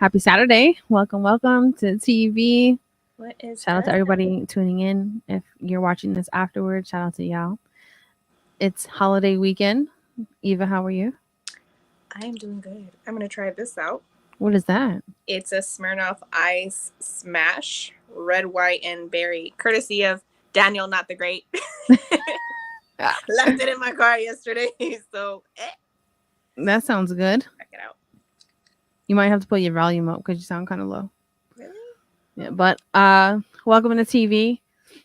Happy Saturday. Welcome to T.E.A.V. What is Shout out to up? everybody tuning in. If you're watching this afterwards, shout out to y'all. It's holiday weekend. Eva, how are you? I am doing good. I'm gonna try this out. What is that? It's a Smirnoff Ice Smash, red, white, and berry, courtesy of Daniel, not the Great. Left it in my car yesterday, so That sounds good. check it out. You might have to put your volume up because you sound kind of low. Really? Yeah, but welcome to TV.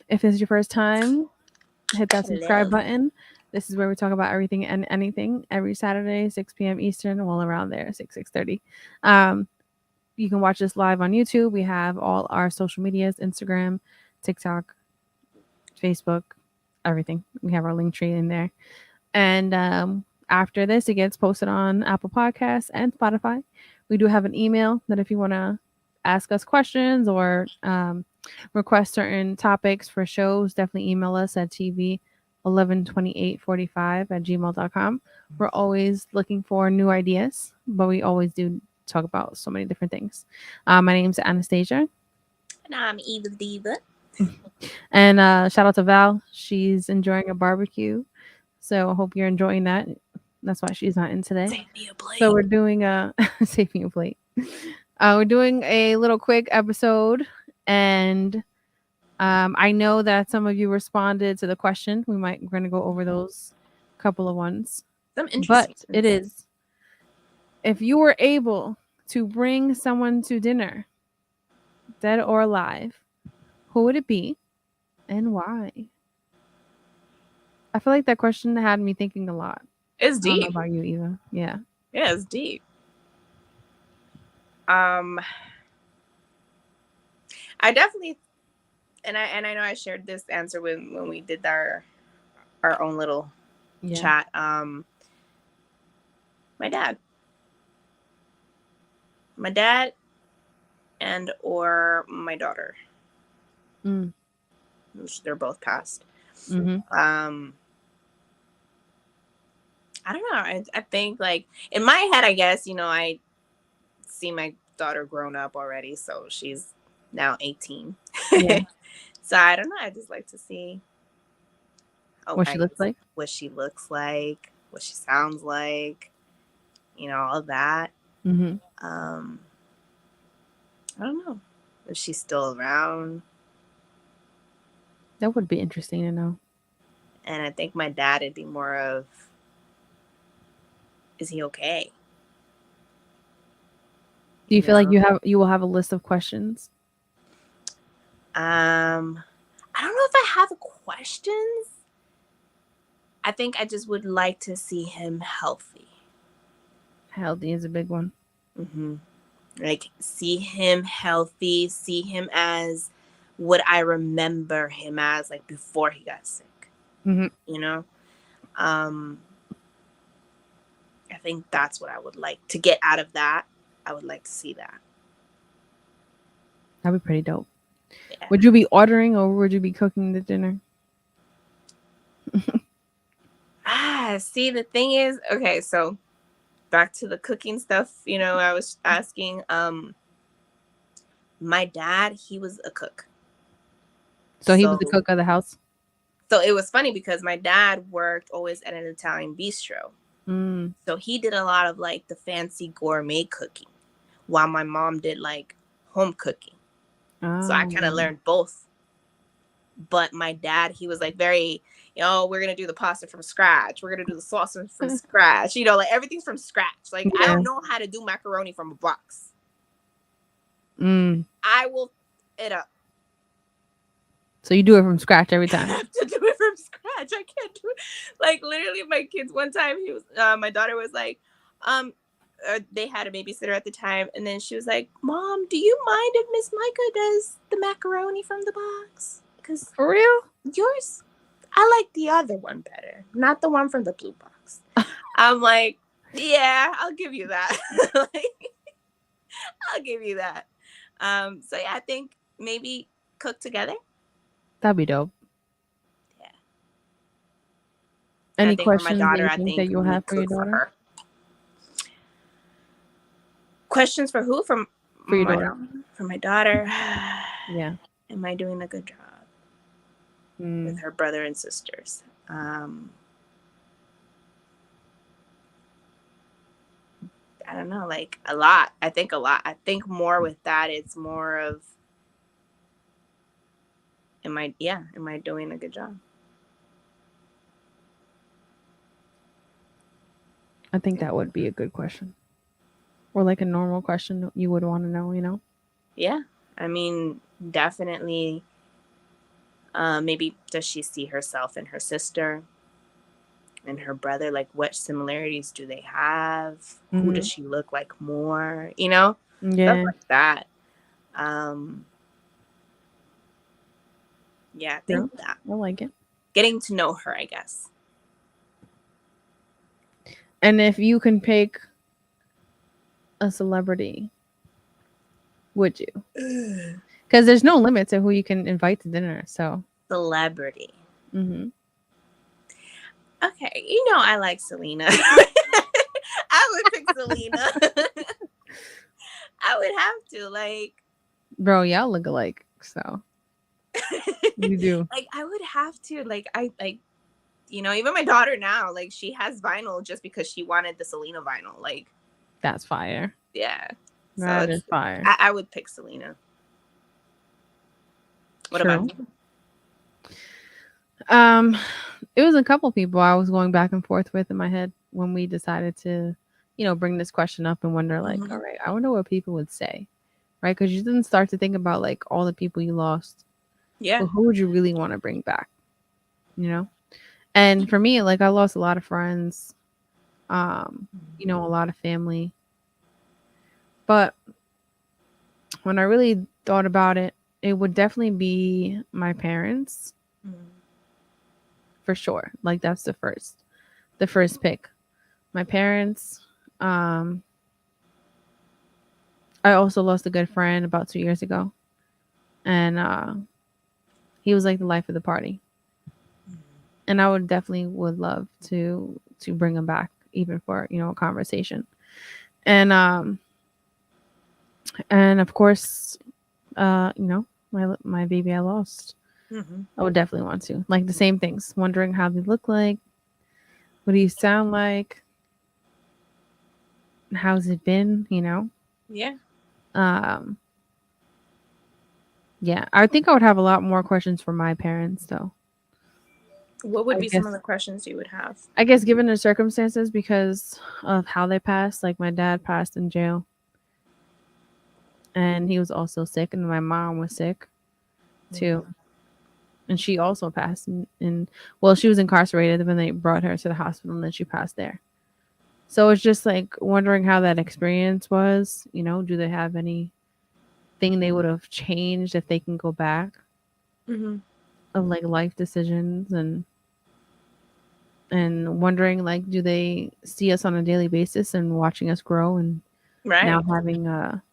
If this is your first time, hit that subscribe Hello. button. This is where we talk about everything and anything every Saturday, 6 p.m. Eastern, well around there, 6:30. You can watch us live on YouTube. We have all our social medias, Instagram, TikTok, Facebook, everything. We have our link tree in there. And after this, it gets posted on Apple Podcasts and Spotify. We do have an email that if you want to ask us questions or request certain topics for shows, definitely email us at tv112845@gmail.com. We're always looking for new ideas, but we always do talk about so many different things. My name's Anastasia. And I'm Eva Diva. And shout out to Val. She's enjoying a barbecue. So I hope you're enjoying that. That's why she's not in today. Save me a plate. So we're doing a saving a plate. We're doing a little quick episode, and I know that some of you responded to the question. We're going to go over those couple of ones. Some But interesting. it is, if you were able to bring someone to dinner, dead or alive, who would it be, and why? I feel like that question had me thinking a lot. It's I don't know deep. about you, Eva. Yeah. Yeah, it's deep. I definitely, and I know I shared this answer when we did our own little chat. My dad, and or my daughter. Which they're both passed. Mm-hmm. I don't know. I think like in my head, I guess I see my daughter grown up already, so she's now 18. Yeah. So I don't know. I just like to see What she looks like, what she sounds like, all that. Mm-hmm. I don't know if she's still around. That would be interesting to know. And I think my dad would be more of, is he okay? Do you feel like you will have a list of questions? I don't know if I have questions. I think I just would like to see him healthy. Healthy is a big one. Mm-hmm. Like, see him healthy, see him as what I remember him as, like, before he got sick. Mm-hmm. I think that's what I would like to get out of that. I would like to see that. That'd be pretty dope. Yeah. Would you be ordering or would you be cooking the dinner? See, the thing is, okay, so back to the cooking stuff, I was asking, my dad, he was a cook. So he was the cook of the house? So it was funny because my dad worked always at an Italian bistro. Mm. So he did a lot of like the fancy gourmet cooking while my mom did like home cooking. So I kind of learned both. But my dad, he was like very, we're going to do the pasta from scratch. We're going to do the sauce from scratch. Like everything's from scratch. Like, I don't know how to do macaroni from a box. I will it up. So you do it from scratch every time? I have to do it from scratch. I can't do it. Like, literally, my kids, one time, my daughter was like, they had a babysitter at the time, and then she was like, Mom, do you mind if Miss Micah does the macaroni from the box? Because for real, yours, I like the other one better, not the one from the blue box. I'm like, yeah, I'll give you that. I'll give you that. So yeah, I think maybe cook together. That'd be dope. Yeah. Any questions for my daughter, I think that you'll have for your daughter? Questions for who? From For your daughter? For my daughter, Yeah. am I doing a good job with her brother and sisters? I don't know, like a lot. I think a lot. I think more with that, it's more of, am I doing a good job? I think that would be a good question. Or like a normal question you would want to know, you know? Yeah. I mean, definitely. Maybe does she see herself in her sister and her brother? Like, what similarities do they have? Who does she look like more? You know, stuff Yeah. like that. Um, yeah, I Yeah. think that I like it. getting to know her, I guess. And if you can pick a celebrity, would you? Because there's no limit to who you can invite to dinner. So, Celebrity. mm-hmm. Okay, I like Selena. I would pick Selena. I would have to, like, Bro, y'all look alike. So, you do. like, I would have to, like, I like, even my daughter now, like, she has vinyl just because she wanted the Selena vinyl. Like, That's fire. yeah. So That is fire. I would pick Selena. What about True. you? Um, it was a couple people I was going back and forth with in my head when we decided to, bring this question up and wonder, like, all right, I wonder what people would say, right? Because you didn't start to think about like all the people you lost. Yeah. But who would you really want to bring back? You know? And for me, like I lost a lot of friends, a lot of family. But when I really thought about it, it would definitely be my parents for sure. Like that's the first pick. My parents. Um, I also lost a good friend about 2 years ago, and he was like the life of the party. And I would definitely would love to bring him back, even for a conversation. And of course, my baby I lost. I would definitely want to like the same things, wondering how they look like, what do you sound like, how's it been, Yeah. Um, yeah, I think I would have a lot more questions for my parents, though. What would I be guess, some of the questions you would have? I guess, given the circumstances, because of how they passed, like my dad passed in jail, and he was also sick, and my mom was sick too, and she also passed well, she was incarcerated when they brought her to the hospital, and then she passed there. So it's just like wondering how that experience was. Do they have anything they would have changed if they can go back of like life decisions and wondering like do they see us on a daily basis and watching us grow and now Right. having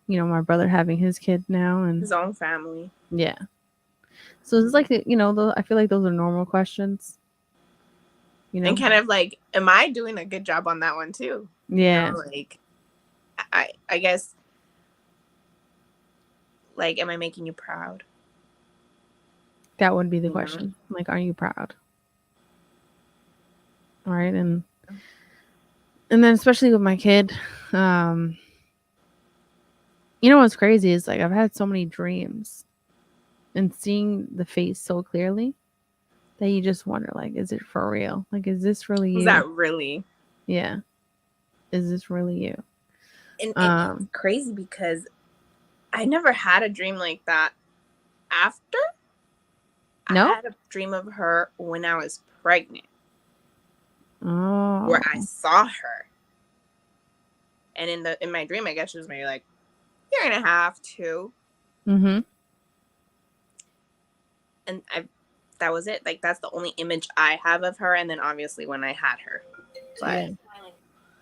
my brother having his kid now and His own family. yeah. So it's like I feel like those are normal questions. And kind of like, am I doing a good job on that one too? Yeah. Like, I guess, like, am I making you proud? That would be the question. Like, are you proud? All right, and then especially with my kid, what's crazy is like I've had so many dreams and seeing the face so clearly that you just wonder like, is it for real? Like, is this really you? Is that really? Yeah. Is this really you? And it's crazy because I never had a dream like that after. No? I had a dream of her when I was pregnant. Oh. Where I saw her. And in my dream, I guess she was maybe like year and a half, 2. Mm-hmm. And that was it. Like, that's the only image I have of her. And then obviously when I had her. But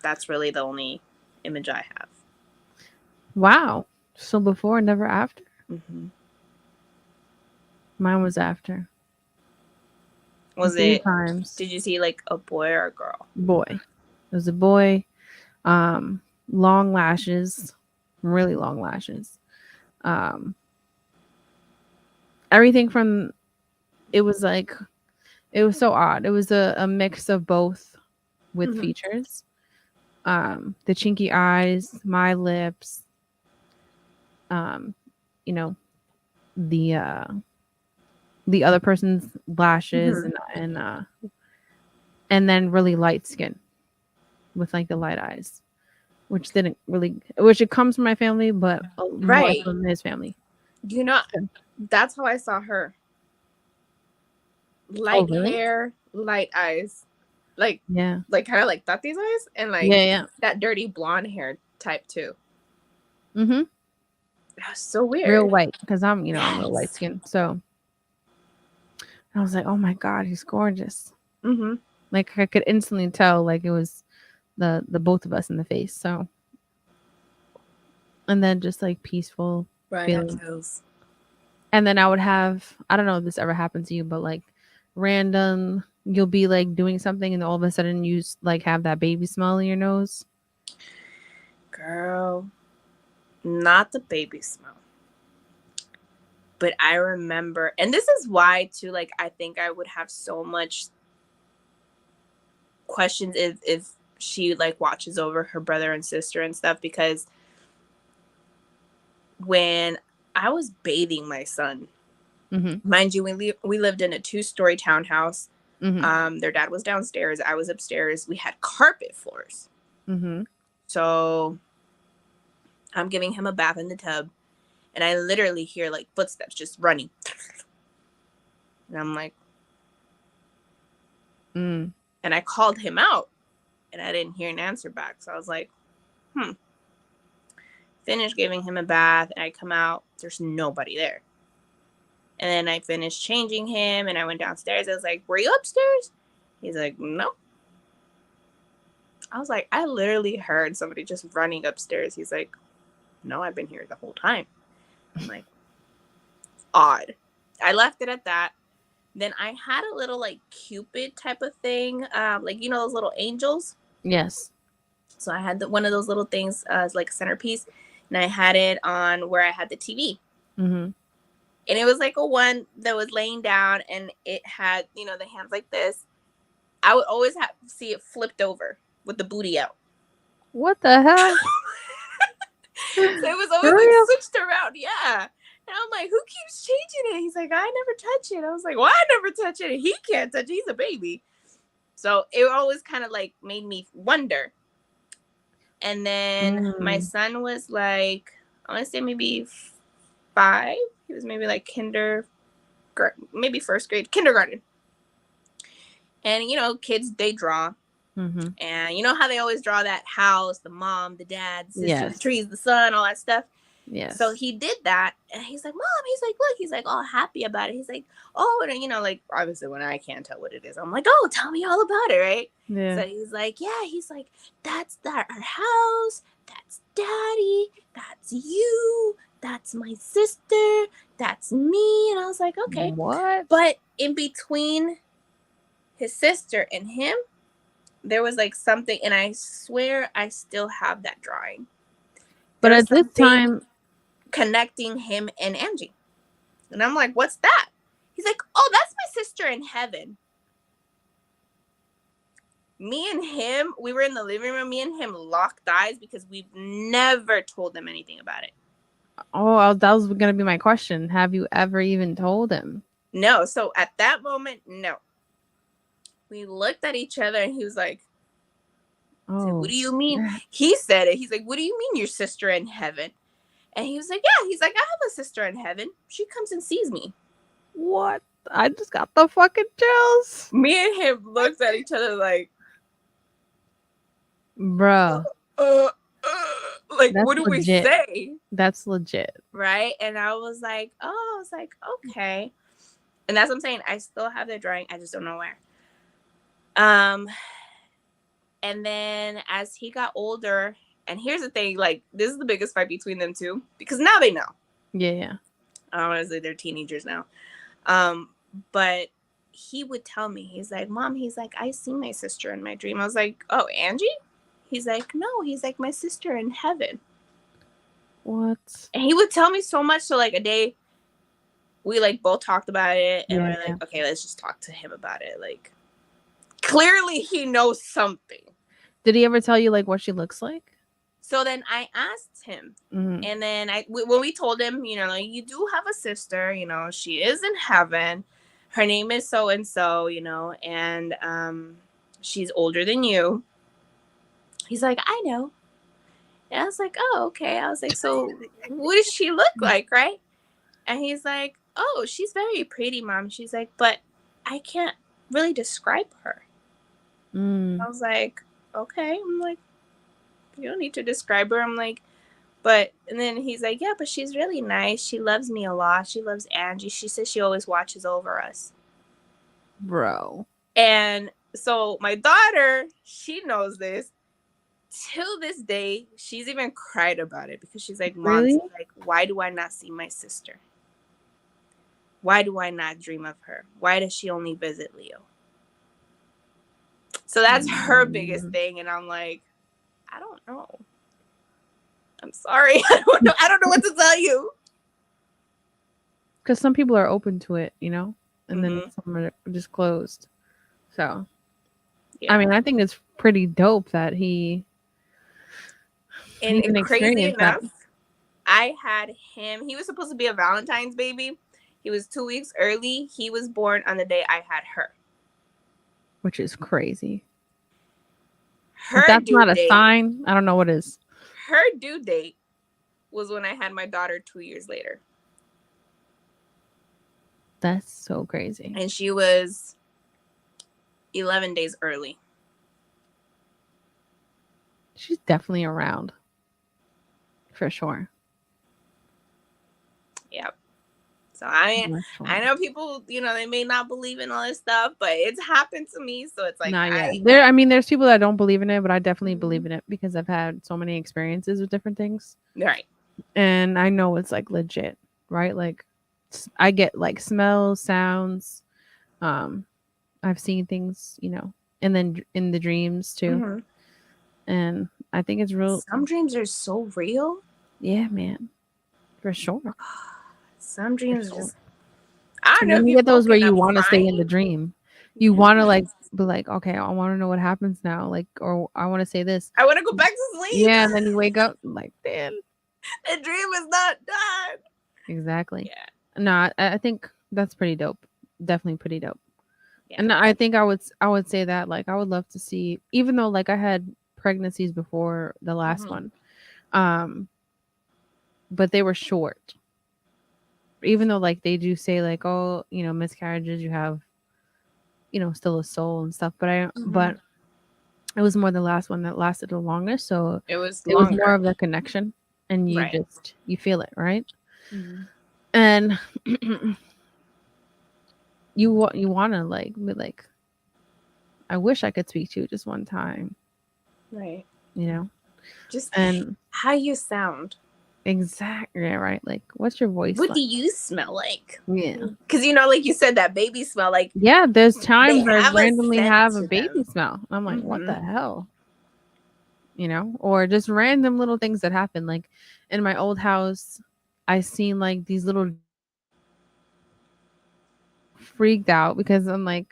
that's really the only image I have. Wow. So before, never after? Mm-hmm. Mine was after. Was 3 it, times. did you see like a boy or a girl? Boy. It was a boy. Long lashes. Really long lashes. Um, everything from it was like it was so odd. It was a mix of both with Mm-hmm. features. The chinky eyes, my lips, um, you know, the uh the other person's lashes Mm-hmm. and then really light skin with like the light eyes, which didn't really which it comes from my family, but more Right. from his family. You know, So, that's how I saw her. oh Light really? hair, light eyes, like Yeah. kind of like Tati's eyes, and like Yeah, yeah. that dirty blonde hair type too. Mhm. That's so Real weird. white because I'm real light Yes. skin. So I was like, "Oh my god, he's gorgeous." Mm-hmm. Like I could instantly tell like it was the both of us in the face. So and then just like peaceful Bro, I got feeling. chills. And then I would have I don't know if this ever happened to you, but like random you'll be like doing something and all of a sudden you like have that baby smell in your nose. Girl, not the baby smell. But I remember, and this is why too, like I think I would have so much questions if she like watches over her brother and sister and stuff, because when I was bathing my son, Mhm. mind you, we lived in a 2-story townhouse. Mhm. Their dad was downstairs, I was upstairs. We had carpet floors. Mhm. So I'm giving him a bath in the tub, and I literally hear like footsteps just running. And I'm like, Mm. and I called him out, and I didn't hear an answer back. So I was like, finish giving him a bath, and I come out, there's nobody there. And then I finished changing him, and I went downstairs. I was like, were you upstairs? He's like, no. I was like, I literally heard somebody just running upstairs. He's like, no, I've been here the whole time. I'm like, odd. I left it at that. Then I had a little like Cupid type of thing, like those little angels. Yes. So I had one of those little things as like a centerpiece, and I had it on where I had the TV. Mhm. And it was like a one that was laying down, and it had the hands like this. I would always have see it flipped over with the booty out. What the hell? So it was For always like real? switched around. Yeah. And I'm like, who keeps changing it? He's like, I never touch it. I was like, well, I never touch it. He can't touch it. He's a baby. So it always kind of like made me wonder. And then my Mm. son was like, I want to say maybe 5. He was maybe like maybe first grade, kindergarten. And kids, they draw. Mhm. And you know how they always draw that house, the mom, the dad, the sister, the Yes. trees, the sun, all that stuff. So Yes. he did that, and he's like, Mom, he's like, look, he's like all happy about it. He's like, oh, and like obviously when I can't tell what it is, I'm like, oh, tell me all about it, right? Yeah. So he's like, yeah, he's like, that's our house, that's daddy, that's you, that's my sister, that's me. And I was like, okay. What? But in between his sister and him, there was like something, and I swear I still have that drawing. But There was at this something time, connecting him and Angie. And I'm like, what's that? He's like, oh, that's my sister in heaven. Me and him, we were in the living room. Me and him locked eyes because we've never told them anything about it. oh, that was gonna be my question. Have you ever even told him? No. So at that moment, no. We looked at each other, and he was like, what Oh, do you mean? snap. He said it. He's like, what do you mean your sister in heaven? And he was like, yeah. He's like, I have a sister in heaven. She comes and sees me. What? I just got the fucking chills. Me and him looked at each other like, Bruh, uh, like, that's what do we legit. say? That's legit. Right? And I was like, oh, I was like, okay. And that's what I'm saying. I still have the drawing. I just don't know where. And then as he got older, and here's the thing, like, this is the biggest fight between them two, because now they know. Yeah, yeah. Honestly, they're teenagers now. But he would tell me, he's like, Mom, he's like, I see my sister in my dream. I was like, oh, Angie? He's like, no, he's like, my sister in heaven. What? And he would tell me so much. So like a day, we like both talked about it, and Yeah, we're yeah. like, okay, let's just talk to him about it. Like clearly he knows something. Did he ever tell you like what she looks like? So then I asked him, Mm-hmm. and then when we told him, you know, like, you do have a sister, you know, she is in heaven. Her name is so and so, you know, and she's older than you. He's like, I know. And I was like, oh, okay. I was like, so what does she look like, right? And he's like, oh, she's very pretty, mom. She's like, but I can't really describe her. Mm, I was like, okay. I'm like, you don't need to describe her. I'm like, but, and then he's like, yeah, but she's really nice. She loves me a lot. She loves Angie. She says she always watches over us. bro. And so my daughter, she knows this. Till this day, she's even cried about it because she's like, mom, Really? she's like, why do I not see my sister? Why do I not dream of her? Why does she only visit Leo? So that's her biggest Mm. thing. And I'm like, I don't know. I'm sorry. I don't know. I don't know what to tell you. Because some people are open to it, you know, and then Mm-hmm. some are just closed. So, I Yeah. mean, I think it's pretty dope that he And even crazy experienced that, enough, I had him. He was supposed to be a Valentine's baby. He was 2 weeks early. He was born on the day I had her. which is crazy. If Her that's due not a date, sign, I don't know what is. her due date was when I had my daughter 2 years later. That's so crazy. And she was 11 days early. She's definitely around for sure. Yep. So I For I sure. know people, you know, they may not believe in all this stuff, but it's happened to me. So it's like Not yet. I There, I mean, there's people that don't believe in it, but I definitely believe Mhm. in it because I've had so many experiences with different things, Right. and I know it's like legit, right? Like, I get like smells, sounds. Um, I've seen things, you know, and then in the dreams too, Hmm. and I think it's real. Some dreams are so real. Yeah, man, for sure, Some for dreams sure. just I don't And know then if you you've get those where woken you up want to stay in the crying. dream. You Yeah. want to like be like, okay, I want to know what happens now, like, or I want to say this. I want to go back to sleep. Yeah, and then you wake up like, damn. The dream is not done. Exactly. Yeah. No, I think that's pretty dope. Definitely pretty dope. Yeah. And I think I would say that like I would love to see, even though like I had pregnancies before the last Hmm. one, um, but they were short. Even though like they do say like, oh, you know, miscarriages, you have, you know, still a soul and stuff. Hmm. But it was more the last one that lasted the longest, so It was it was more longer. of the connection, and Right. you feel it, right? Hmm. And you want to like be like, I wish I could speak to you just one time, Right. you know? Just And how you sound. exactly, yeah, right? Like, what's your voice What like? do you smell like? Yeah. Because you know, like you said, that baby smell. Like Yeah, there's they times I have a randomly scent have a to baby them. smell. I'm like, what Hmm. the hell? You know? Or just random little things that happen. Like in my old house, I seen like these little freaked out because I'm like,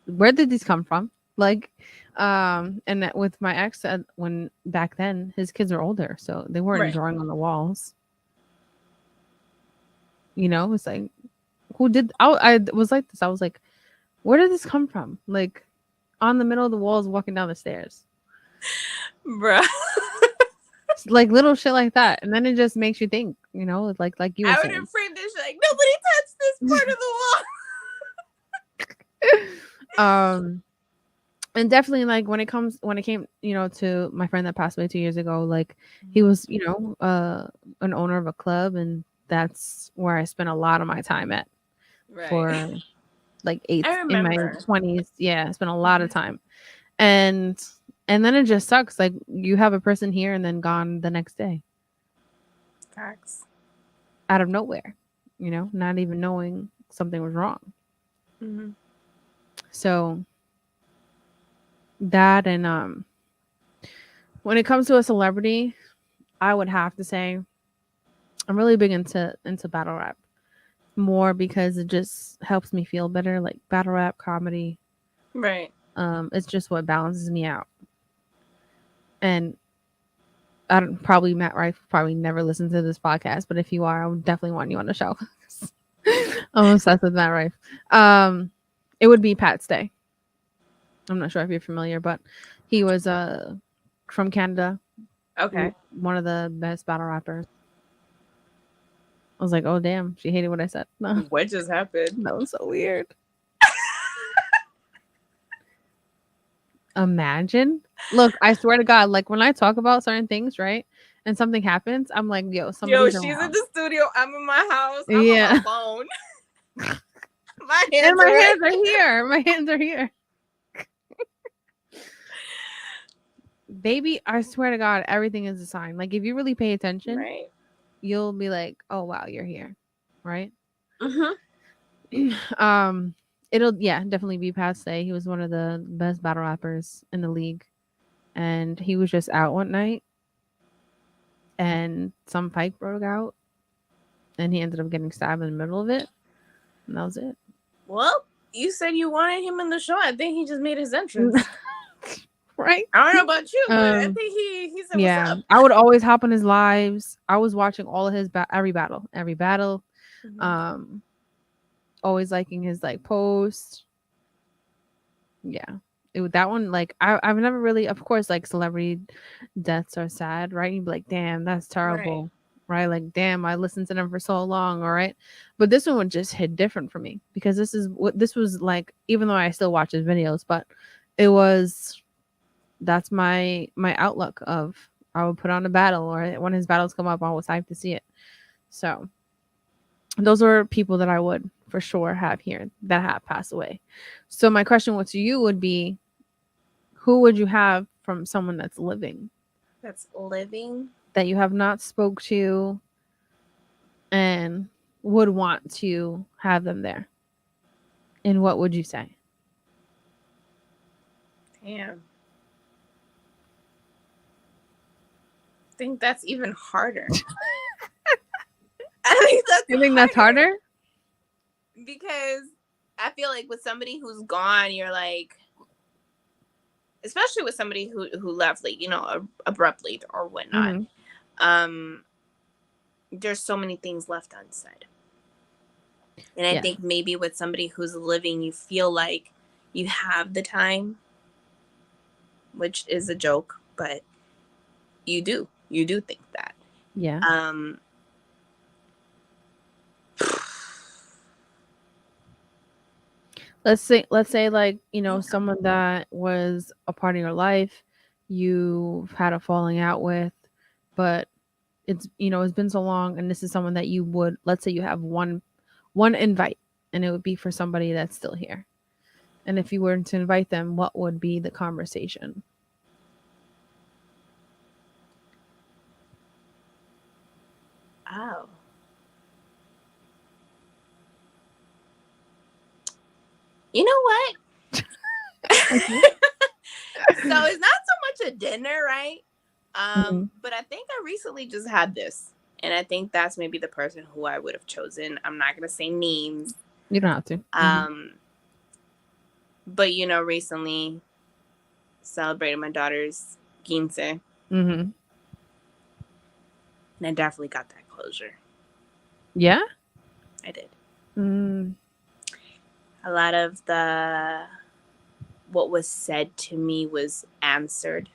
where did these come from? Like, and that with my ex, when back then his kids are older, so they weren't Right. drawing on the walls. You know, it's like, who did? I was like this. I was like, where did this come from? Like, on the middle of the walls, walking down the stairs, Bruh. like little shit like that, and then it just makes you think. You know, like you were I would saying. have framed this like nobody touched this part of the wall. um and definitely like when it came, you know, to my friend that passed away 2 years ago, like he was, you know, an owner of a club, and that's where I spent a lot of my time at Right. for like eight I in my remember. 20s. Yeah, I spent a lot of Mhm. time. and and then it just sucks, like you have a person here and then gone the next day Facts. out of nowhere, you know, not even knowing something was wrong. Hmm. So that, and when it comes to a celebrity, I would have to say I'm really big into battle rap. More because it just helps me feel better. Like battle rap, comedy, Right. it's just what balances me out. And I don't probably Matt Rife probably never listened to this podcast, but if you are, I would definitely want you on the show. I'm obsessed with Matt Rife. Um, it would be Pat Stay. I'm not sure if you're familiar, but he was from Canada, Okay. one of the best battle rappers. I was like, oh damn, she hated what I said. No, What just happened? that was so weird. Imagine. Look, I swear to God, like when I talk about certain things, right, and something happens, I'm like, yo, Yo, somebody's she's in around. the studio. I'm in my house. I'm on Yeah, my phone. My and hands my are right hands are here. My hands are here. Baby, I swear to God, everything is a sign. Like if you really pay attention, right. you'll be like, oh wow, you're here, right? Mm-hmm. um, it'll definitely be Pat Stay. He was one of the best battle rappers in the league, and he was just out one night, and some fight broke out, and he ended up getting stabbed in the middle of it, and that was it. Well, you said you wanted him in the show. I think he just made his entrance. Right? I don't know about you, but I Um, think he said, "What's yeah, up?" I would always hop on his lives. I was watching all of his every battle. Mm-hmm. Um, always liking his like post. Yeah. That one, like I've never really, of course, like celebrity deaths are sad, right? You'd be like, damn, that's Right. terrible, right? Like, damn, I listened to them for so long, all right. But this one would just hit different for me because this was like, even though I still watch his videos, but it was that's my outlook of I would put on a battle or when his battles come up, I was hyped to see it. So those are people that I would for sure have here that have passed away. So my question to you would be, who would you have from someone that's living That's living. that you have not spoke to and would want to have them there? And what would you say? Damn. I think that's even harder. I think that's You think that's harder harder? because I feel like with somebody who's gone, you're like, especially with somebody who left, like abruptly or whatnot. Mm-hmm. Um, there's so many things left unsaid. And I Yeah. think maybe with somebody who's living, you feel like you have the time, which is a joke, but you do. You do think that. Yeah. Um, Let's say like, someone that was a part of your life, you've had a falling out with, but it's been so long and this is someone that you would, let's say you have one invite and it would be for somebody that's still here. And if you were to invite them, what would be the conversation? oh. You know what? Mhm. So it's not so much a dinner, right? Mhm. But I think I recently just had this. And I think that's maybe the person who I would have chosen. I'm not gonna say names. You don't have to. Um, but recently celebrated my daughter's quince, and Mm-hmm. I definitely got that closure. Yeah. I did. Mm. A lot of what was said to me was answered.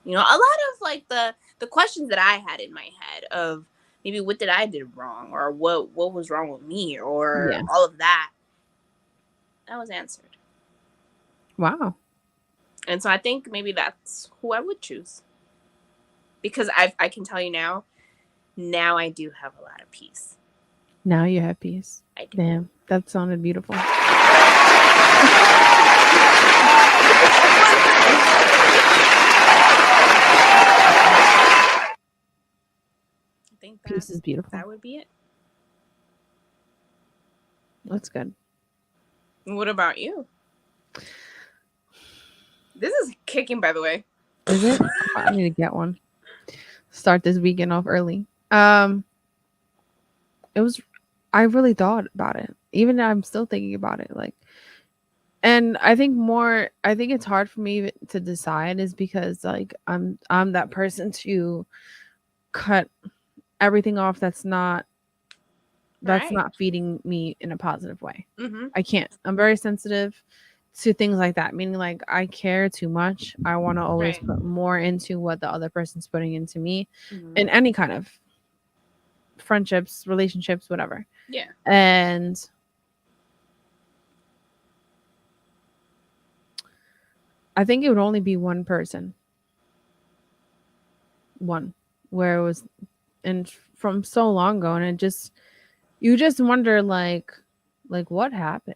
A lot of like the questions that I had in my head of maybe what did I did wrong or what was wrong with me or Yeah. all of that was answered. Wow. And so I think maybe that's who I would choose. Because I can tell you now I do have a lot of peace. Now you have peace. I do. Damn, that sounded beautiful. I think Peace is beautiful. that would be it. That's good. What about you? This is kicking, by the way. Is it? I need to get one. start this weekend off early. It was I really thought about it. Even now I'm still thinking about it. Like, and I think it's hard for me to decide is because like I'm that person to cut everything off that's Right. not feeding me in a positive way. Mm-hmm. I can't. I'm very sensitive to things like that, meaning like I care too much. I want to always Right. put more into what the other person's putting into me Mm-hmm. in any kind of friendships, relationships, whatever. Yeah. And I think it would only be one person, one, where it was, and from so long ago, and it just, you just wonder like what happened?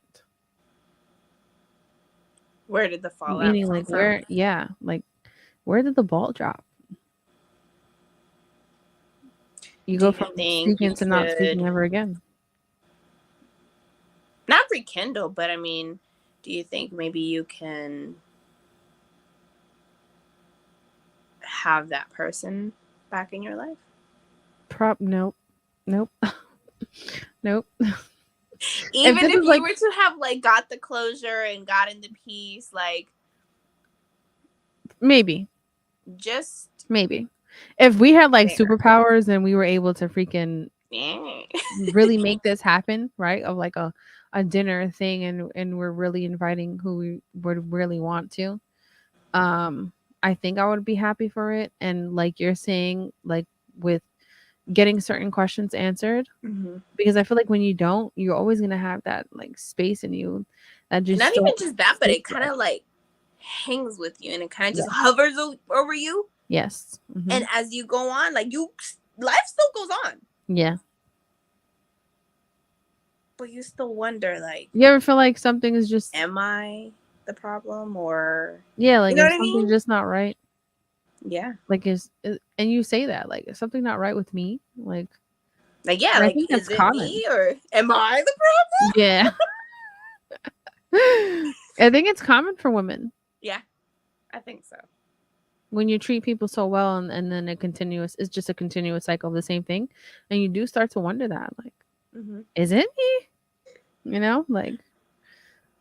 Where did the fallout Meaning come like from? where, yeah, like where did the ball drop? You Do go you from think speaking you to not speaking could ever again. not rekindle, but I mean, do you think maybe you can have that person back in your life? Nope, nope, nope. If Even this if is you like were to have like got the closure and gotten the peace, like maybe, just maybe, if we had like there. superpowers and we were able to freaking Yeah. really make this happen, right? Of like a dinner thing, and we're really inviting who we would really want to. Um, I think I would be happy for it. And like you're saying, like with getting certain questions answered, Mm-hmm. because I feel like when you don't, you're always gonna have that like space in you that And not just even don't just that, but sit it kind right. of like hangs with you and it kind of just Yeah. hovers over you. Yes. And as you go on, like life still goes on, Yeah. but you still wonder, like, You ever feel like something is just, am I the problem or, yeah, you like know if what I something's mean? just not right, Yeah. like and you say that like is something not right with me, like, Like, yeah, and I like, think is that's it common. me or am I the problem? Yeah. I think it's common for women Yeah, I think so. when you treat people so well, and then it's just a continuous cycle of the same thing, and you do start to wonder that like, Mm-hmm. is it me, like,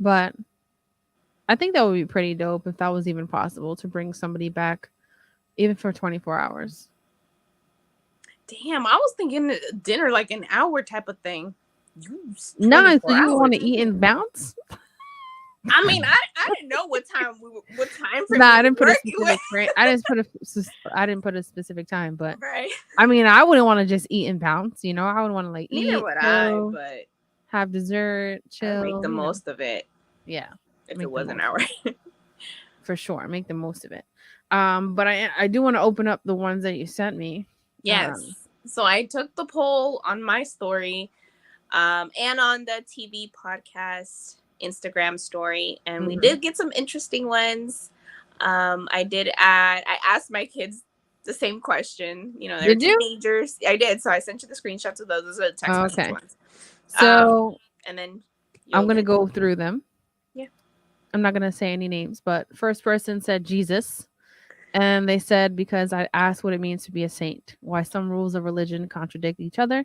but I think that would be pretty dope if that was even possible to bring somebody back even for 24 hours. Damn, I was thinking dinner like an hour type of thing. Use Nah, so 24 you want hours. to eat and bounce? I mean, I didn't know what time frame Nah, we I were didn't put a working with. specific frame. I didn't put a specific time, but Right. I mean, I wouldn't want to just eat and bounce. I would want to like Neither eat, would I, chill, but have dessert, I'd make chill. the most of it Yeah, if it make the was an most of hour. it for sure. Make the most of it. But I do want to open up the ones that you sent me. Yes. So I took the poll on my story, and on the TV podcast Instagram story, and we Mhm. did get some interesting ones. I asked my kids the same question. You know, they're Did you? teenagers. I did. So I sent you the screenshots of those. Those are the text Oh, message okay. ones. So And then I'm you'll gonna get, go through them. yeah. I'm not gonna say any names, but first person said Jesus. And they said, because I asked what it means to be a saint, why some rules of religion contradict each other,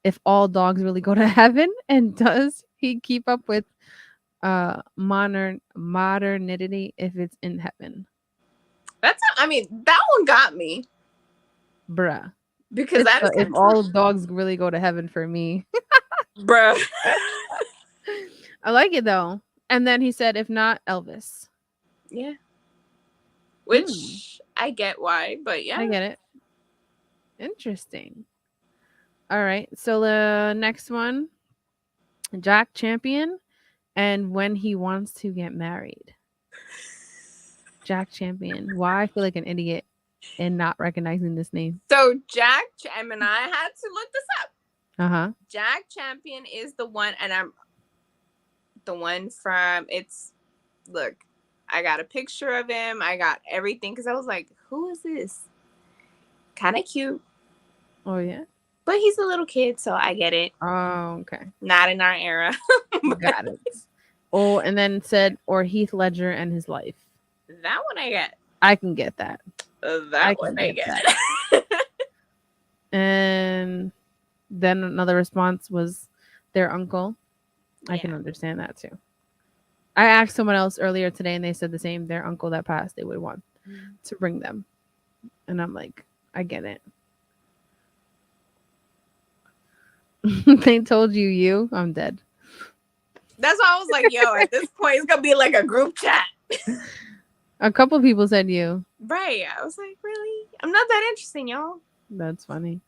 if all dogs really go to heaven, and does he keep up with modernity if it's in heaven? I mean, that one got me Bruh. because that is If kind of true. all dogs really go to heaven for me. Bruh. I like it though. And then he said, if not, Elvis. Yeah. Hmm. Which I get why, but I yeah. get it. Interesting. All right. So the next one, Jack Champion, and when he wants to get married. Jack Champion. Why I feel like an idiot and not recognizing this name. So I mean, I had to look this up. Uh-huh. Jack Champion is the one, and I'm the one from it's. Look, I got a picture of him. I got everything because I was like, who is this? Kind of cute, Oh yeah. but he's a little kid, so I get it. Oh, okay. Not in our era. Got it. Oh, and then said, or Heath Ledger and his life. That one I get. I can get that. That I one can I get that. get. And then another response was their uncle. I Yeah. can understand that too. I asked someone else earlier today and they said the same. Their uncle that passed, they would want to bring them. And I'm like, I get it. They told you, I'm dead. That's why I was like, yo, at this point, it's gonna be like a group chat. A couple people said you. Right. I was like, really? I'm not that interesting, y'all. That's funny.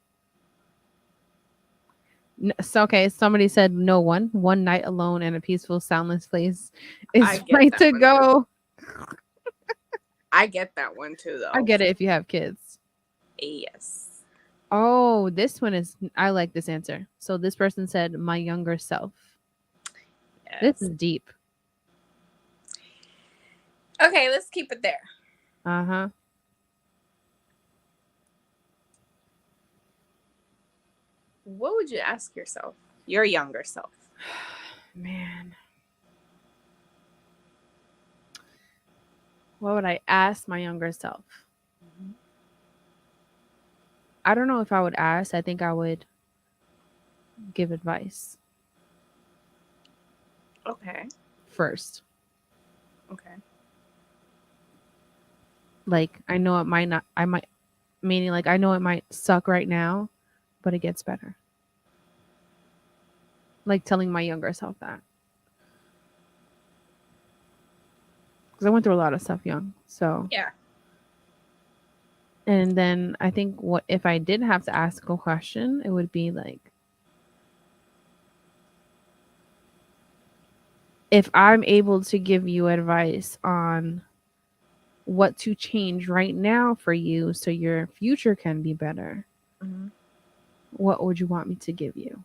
So, okay, somebody said no one. One night alone in a peaceful, soundless place I is get right that to one too. go. I get that one too, I though. get it if you have kids. Yes. Oh, this one is, I like this answer. So this person said, my younger self. This Yes. is deep. Okay, let's keep it there. Uh huh. What would you ask yourself? Your younger self. Man. What would I ask my younger self? I don't know if I would ask. I think I would give advice Okay. first. Okay. Like, I know it might not, I might, meaning like, I know it might suck right now, but it gets better. Like telling my younger self that. Because I went through a lot of stuff young. So, Yeah. and then I think what if I did have to ask a question, it would be like, if I'm able to give you advice on what to change right now for you so your future can be better, Mm-hmm. what would you want me to give you?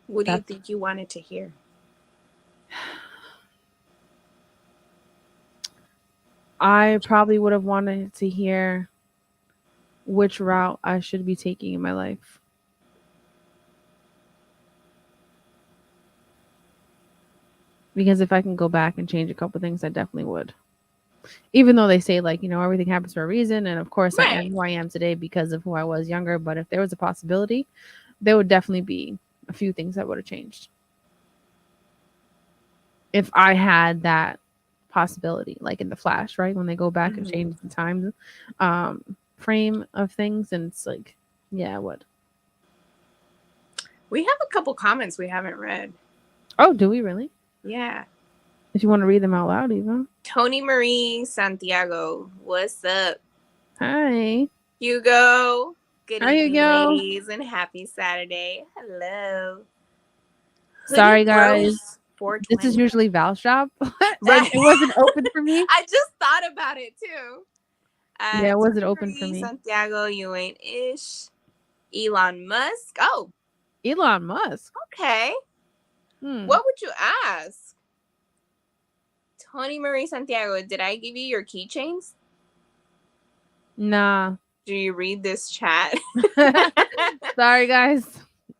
What do you That's think you wanted to hear? I probably would have wanted to hear which route I should be taking in my life. Because if I can go back and change a couple things, I definitely would. Even though they say, like, everything happens for a reason, and of course I am Right. who I am today because of who I was younger, but if there was a possibility, there would definitely be a few things that would have changed. If I had that possibility, like in the Flash, right? When they go back and Mm-hmm. change the time um, frame of things, and it's like, yeah, I would. We have a couple comments we haven't read. Oh, do we really? Yeah. If you want to read them out loud, Eva. Tony Marie Santiago. What's up? Hi. Hugo. Good How you evening, go? ladies, and happy Saturday. Hello. Hoodie Sorry, guys. Bros This is 420. usually Val's shop, and Right. it wasn't open for me. I just thought about it too. Yeah, it wasn't Tony open for Marie me. Santiago, you ain't ish. Elon Musk. Oh, Elon Musk. okay. Hmm. What would you ask? Tony Marie Santiago, did I give you your keychains? Nah. Do you read this chat? Sorry, guys.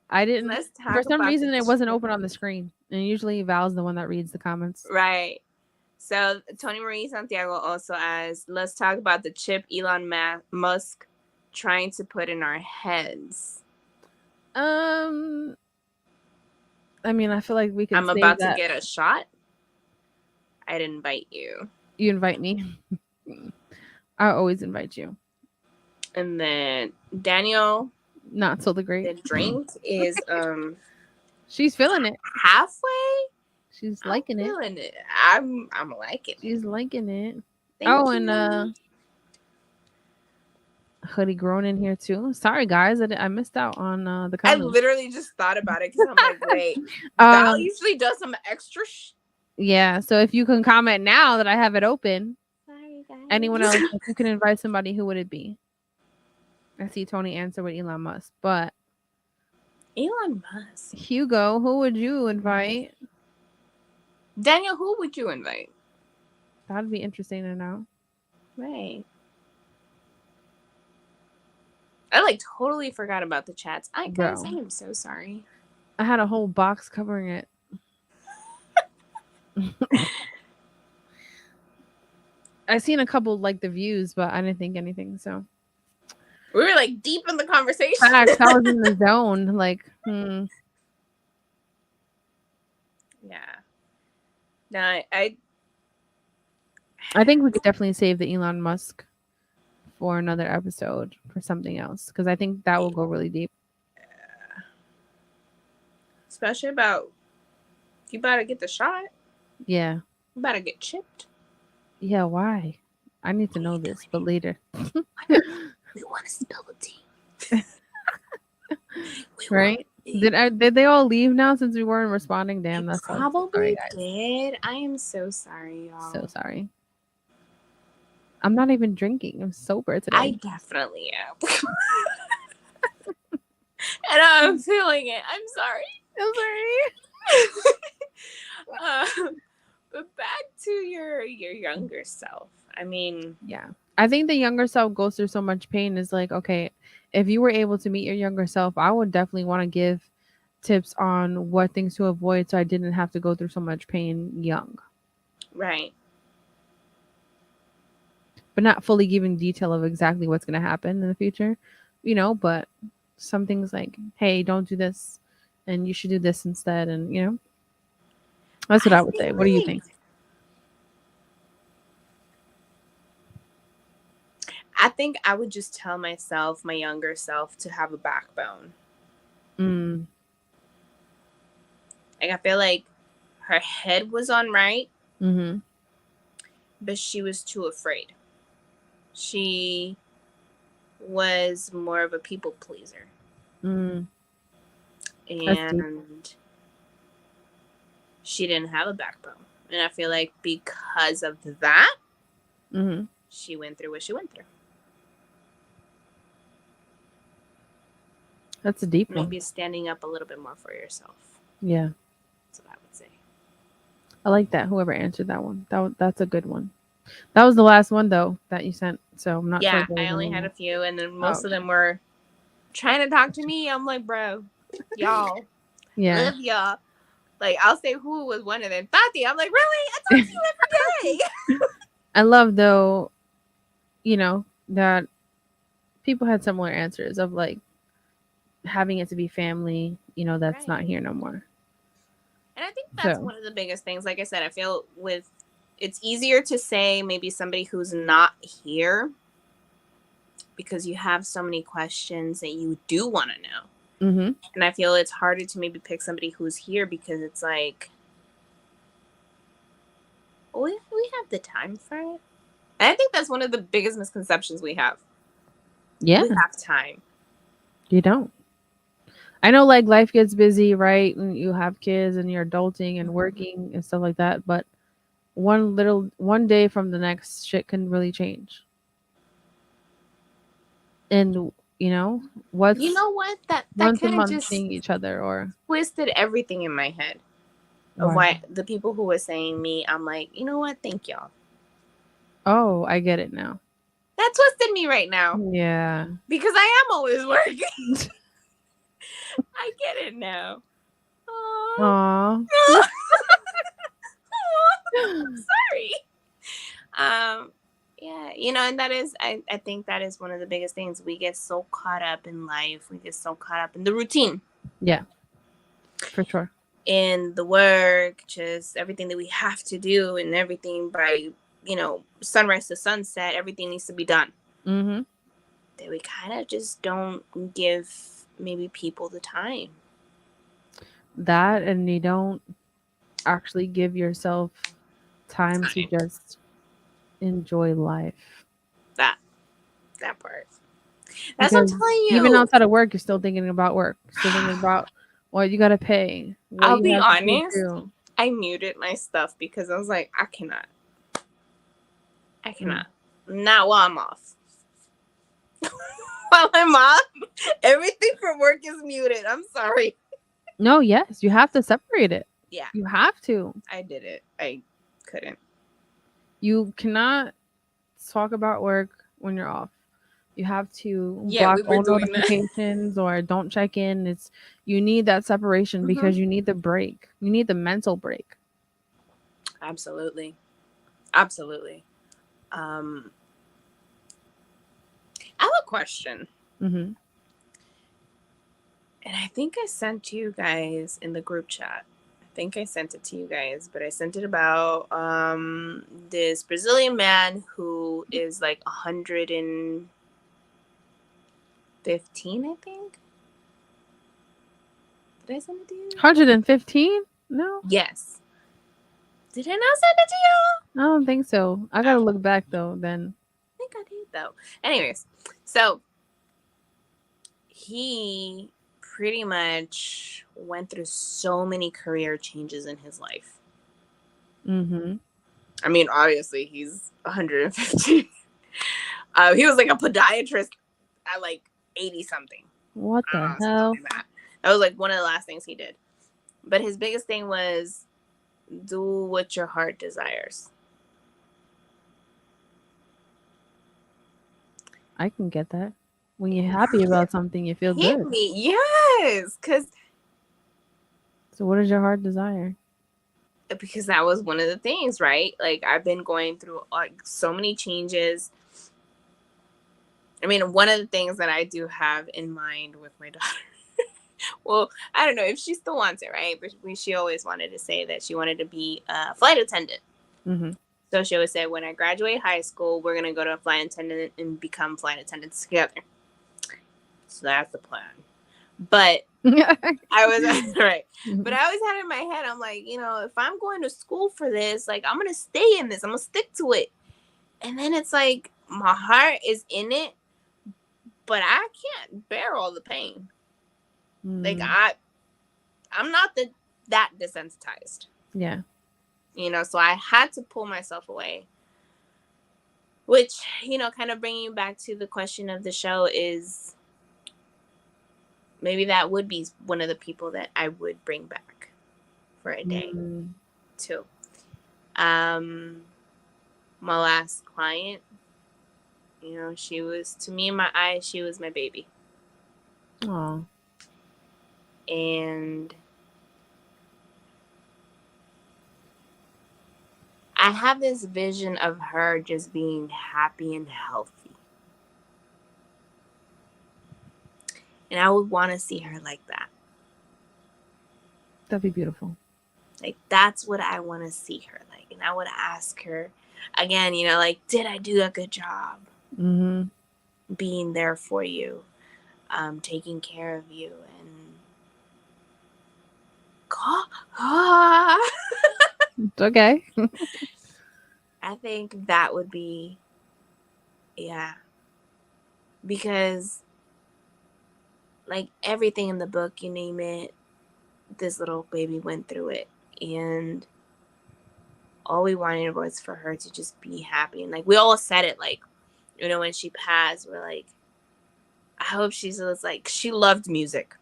I didn't. Let's For talk some about the reason, it wasn't chip. open on the screen, and usually Val's the one that reads the comments. Right. So Tony Marie Santiago also asks, let's talk about the chip Elon Musk trying to put in our heads. Um, I mean, I feel like we can I'm save about to that. get a shot. I'd invite you. You invite me. I always invite you. And then Daniel, Not so the great. the drink is She's feeling it. halfway. She's I'm liking it. feeling it. I'm liking it. She's liking it. Thank Oh, you. and Hoodie grown in here too. Sorry, guys, I missed out on the I comments. literally just thought about it because I'm like, wait, Val Um, usually does some extra. yeah. So if you can comment now that I have it open, Sorry, anyone guys. else, if you can invite somebody, who would it be? I see Tony answer with Elon Musk, but Elon Musk. Hugo, who would you invite? Daniel, who would you invite? That'd be interesting to know. Right. I like totally forgot about the chats. Guys, I Bro, am so sorry. I had a whole box covering it. I seen a couple like the views, but I didn't think anything. So We were like deep in the conversation. facts. I was in the zone. Like, Yeah. No, I think we could definitely save the Elon Musk for another episode for something else because I think that will go really deep. especially about you about to get the shot. Yeah. You about to get chipped. Yeah. Why? I need to What are know you this, doing but here? later. We want to spill the tea. We want Right? tea. Did they all leave now since we weren't responding? They Damn, that sucks. Sorry, probably guys. did. I am so sorry, So y'all. sorry. I'm not even drinking. I'm sober I today. definitely am. And I'm feeling it. I'm sorry. I'm But back to your younger self. I mean, Yeah. I think the younger self goes through so much pain is like, okay, if you were able to meet your younger self, I would definitely want to give tips on what things to avoid so I didn't have to go through so much pain young. right. But not fully giving detail of exactly what's going to happen in the future, but some things like, hey, don't do this and you should do this instead. And, that's what I I would say. What do you think? think I would just tell myself, my younger self, to have a backbone. Mm. Like I feel like her head was on right, Mm-hmm. but she was too afraid. She was more of a people pleaser. Mm. That's deep. And she didn't have a backbone. And I feel like because of that, Mm-hmm. she went through what she went through. That's a deep one. Maybe standing up a little bit more for yourself. Yeah. That's what I would say. I like that. Whoever answered that one. That's a good one. That was the last one though that you sent. So I'm not sure Yeah, if there I was only any had more. a few, and then Oh, most of them were trying to talk to me. I'm like, bro, y'all, yeah. love y'all. Like, I'll say who was one of them. Tati. I'm like, really? I talk to you every day. I love though, that people had similar answers of like having it to be family, that's not Right. here no more. And I think that's So, one of the biggest things. Like I said, I feel with it's easier to say maybe somebody who's not here because you have so many questions that you do want to know. mm-hmm. And I feel it's harder to maybe pick somebody who's here because it's like, we have the time for it. And I think that's one of the biggest misconceptions we have. Yeah, We have time. you don't. I know like life gets busy, right? And you have kids and you're adulting and working and stuff like that, but one day from the next shit can really change. And You what's know what? That once a kind of month just seeing each other or twisted everything in my head of why? why the people who were saying me, I'm like, you know what? Thank y'all. Oh, I get it now. That twisted me right now Yeah. because I am always working. I get it now. Aww. Aw. Sorry. Yeah, and that is I think that is one of the biggest things. We get so caught up in life. We get so caught up in the routine. Yeah, for sure. In the work, just everything that we have to do and everything by, sunrise to sunset, everything needs to be done. Mm-hmm. That we kind of just don't give maybe people the time. That and you don't actually give yourself time to just enjoy life. That part. That's what I'm Because telling even you. outside of work, you're still thinking about work. Still thinking about what you gotta pay, what I'll you be have to go honest. through. I muted my stuff because I was like, I cannot. Mm. Not while I'm off. While I'm off, everything from work is muted. I'm sorry. No, yes, you have to separate it. Yeah, You have to. I did it. I couldn't. You cannot talk about work when you're off. You have to Yeah, block we were all doing that. notifications or don't check in. You need that separation because you need the break. You need the mental break. Absolutely. Absolutely. I have a question. Mm-hmm. And I think I sent you guys in the group chat. I think I sent it to you guys, but I sent it about this Brazilian man who is like 115, I think. Did I send it to you? 115? No, Yes. Did I not send it to you? I don't think so. I gotta look back though. Then. I think I did though. Anyways, so he pretty much went through so many career changes in his life. Mm-hmm. I mean, obviously he's 150. He was like a podiatrist at like 80 something. What I don't the know, something hell? like that. That was like one of the last things he did. But his biggest thing was do what your heart desires. I can get that. When you're happy about something, you feel Hit good. me, yes, So, what does your heart desire? because that was one of the things, right? Like I've been going through like so many changes. I mean, one of the things that I do have in mind with my daughter. Well, I don't know if she still wants it, right? But she always wanted to say that she wanted to be a flight attendant. Mm-hmm. So she always said, when I graduate high school, we're gonna go to a flight attendant and become flight attendants together. So that's the plan. But I was right. But I always had it in my head, I'm like, if I'm going to school for this, like I'm gonna stay in this. I'm gonna stick to it. And then it's like my heart is in it, but I can't bear all the pain. Like Mm, I'm not that desensitized. yeah. So I had to pull myself away. Which, kind of bringing you back to the question of the show is maybe that would be one of the people that I would bring back for a day Mm. too. Um, my last client, she was, to me in my eyes, she was my baby. Aw. And I have this vision of her just being happy and healthy. And I would want to see her like that. That'd be beautiful. Like, that's what I want to see her like. And I would ask her again, like, did I do a good job Mm-hmm. being there for you, taking care of you? And It's okay. I think that would be, yeah. Because, like, everything in the book, you name it, this little baby went through it. And all we wanted was for her to just be happy. And, like, we all said it, like, when she passed, we're like, I hope she's like, she loved music.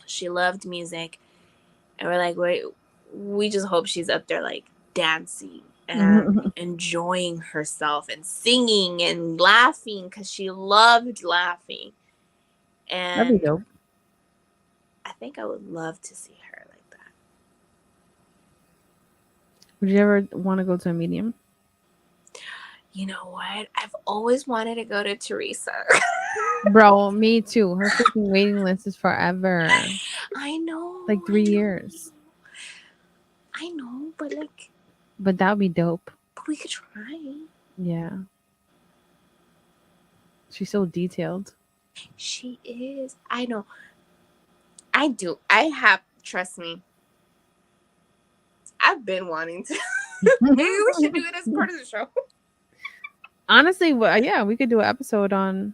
She loved music. And we're like, we just hope she's up there, like, dancing and enjoying herself and singing and laughing because she loved laughing. That'd be And dope. I think I would love to see her like that. Would you ever want to go to a medium? You know what? I've always wanted to go to Teresa. Bro, me too. Her freaking waiting list is forever. I know. Like 3 years. I know, but like, But that would be dope. but we could try. Yeah. She's so detailed. She is. I know. I do. I have. Trust me. I've been wanting to. Maybe we should do it as part of the show. Honestly, yeah, we could do an episode on,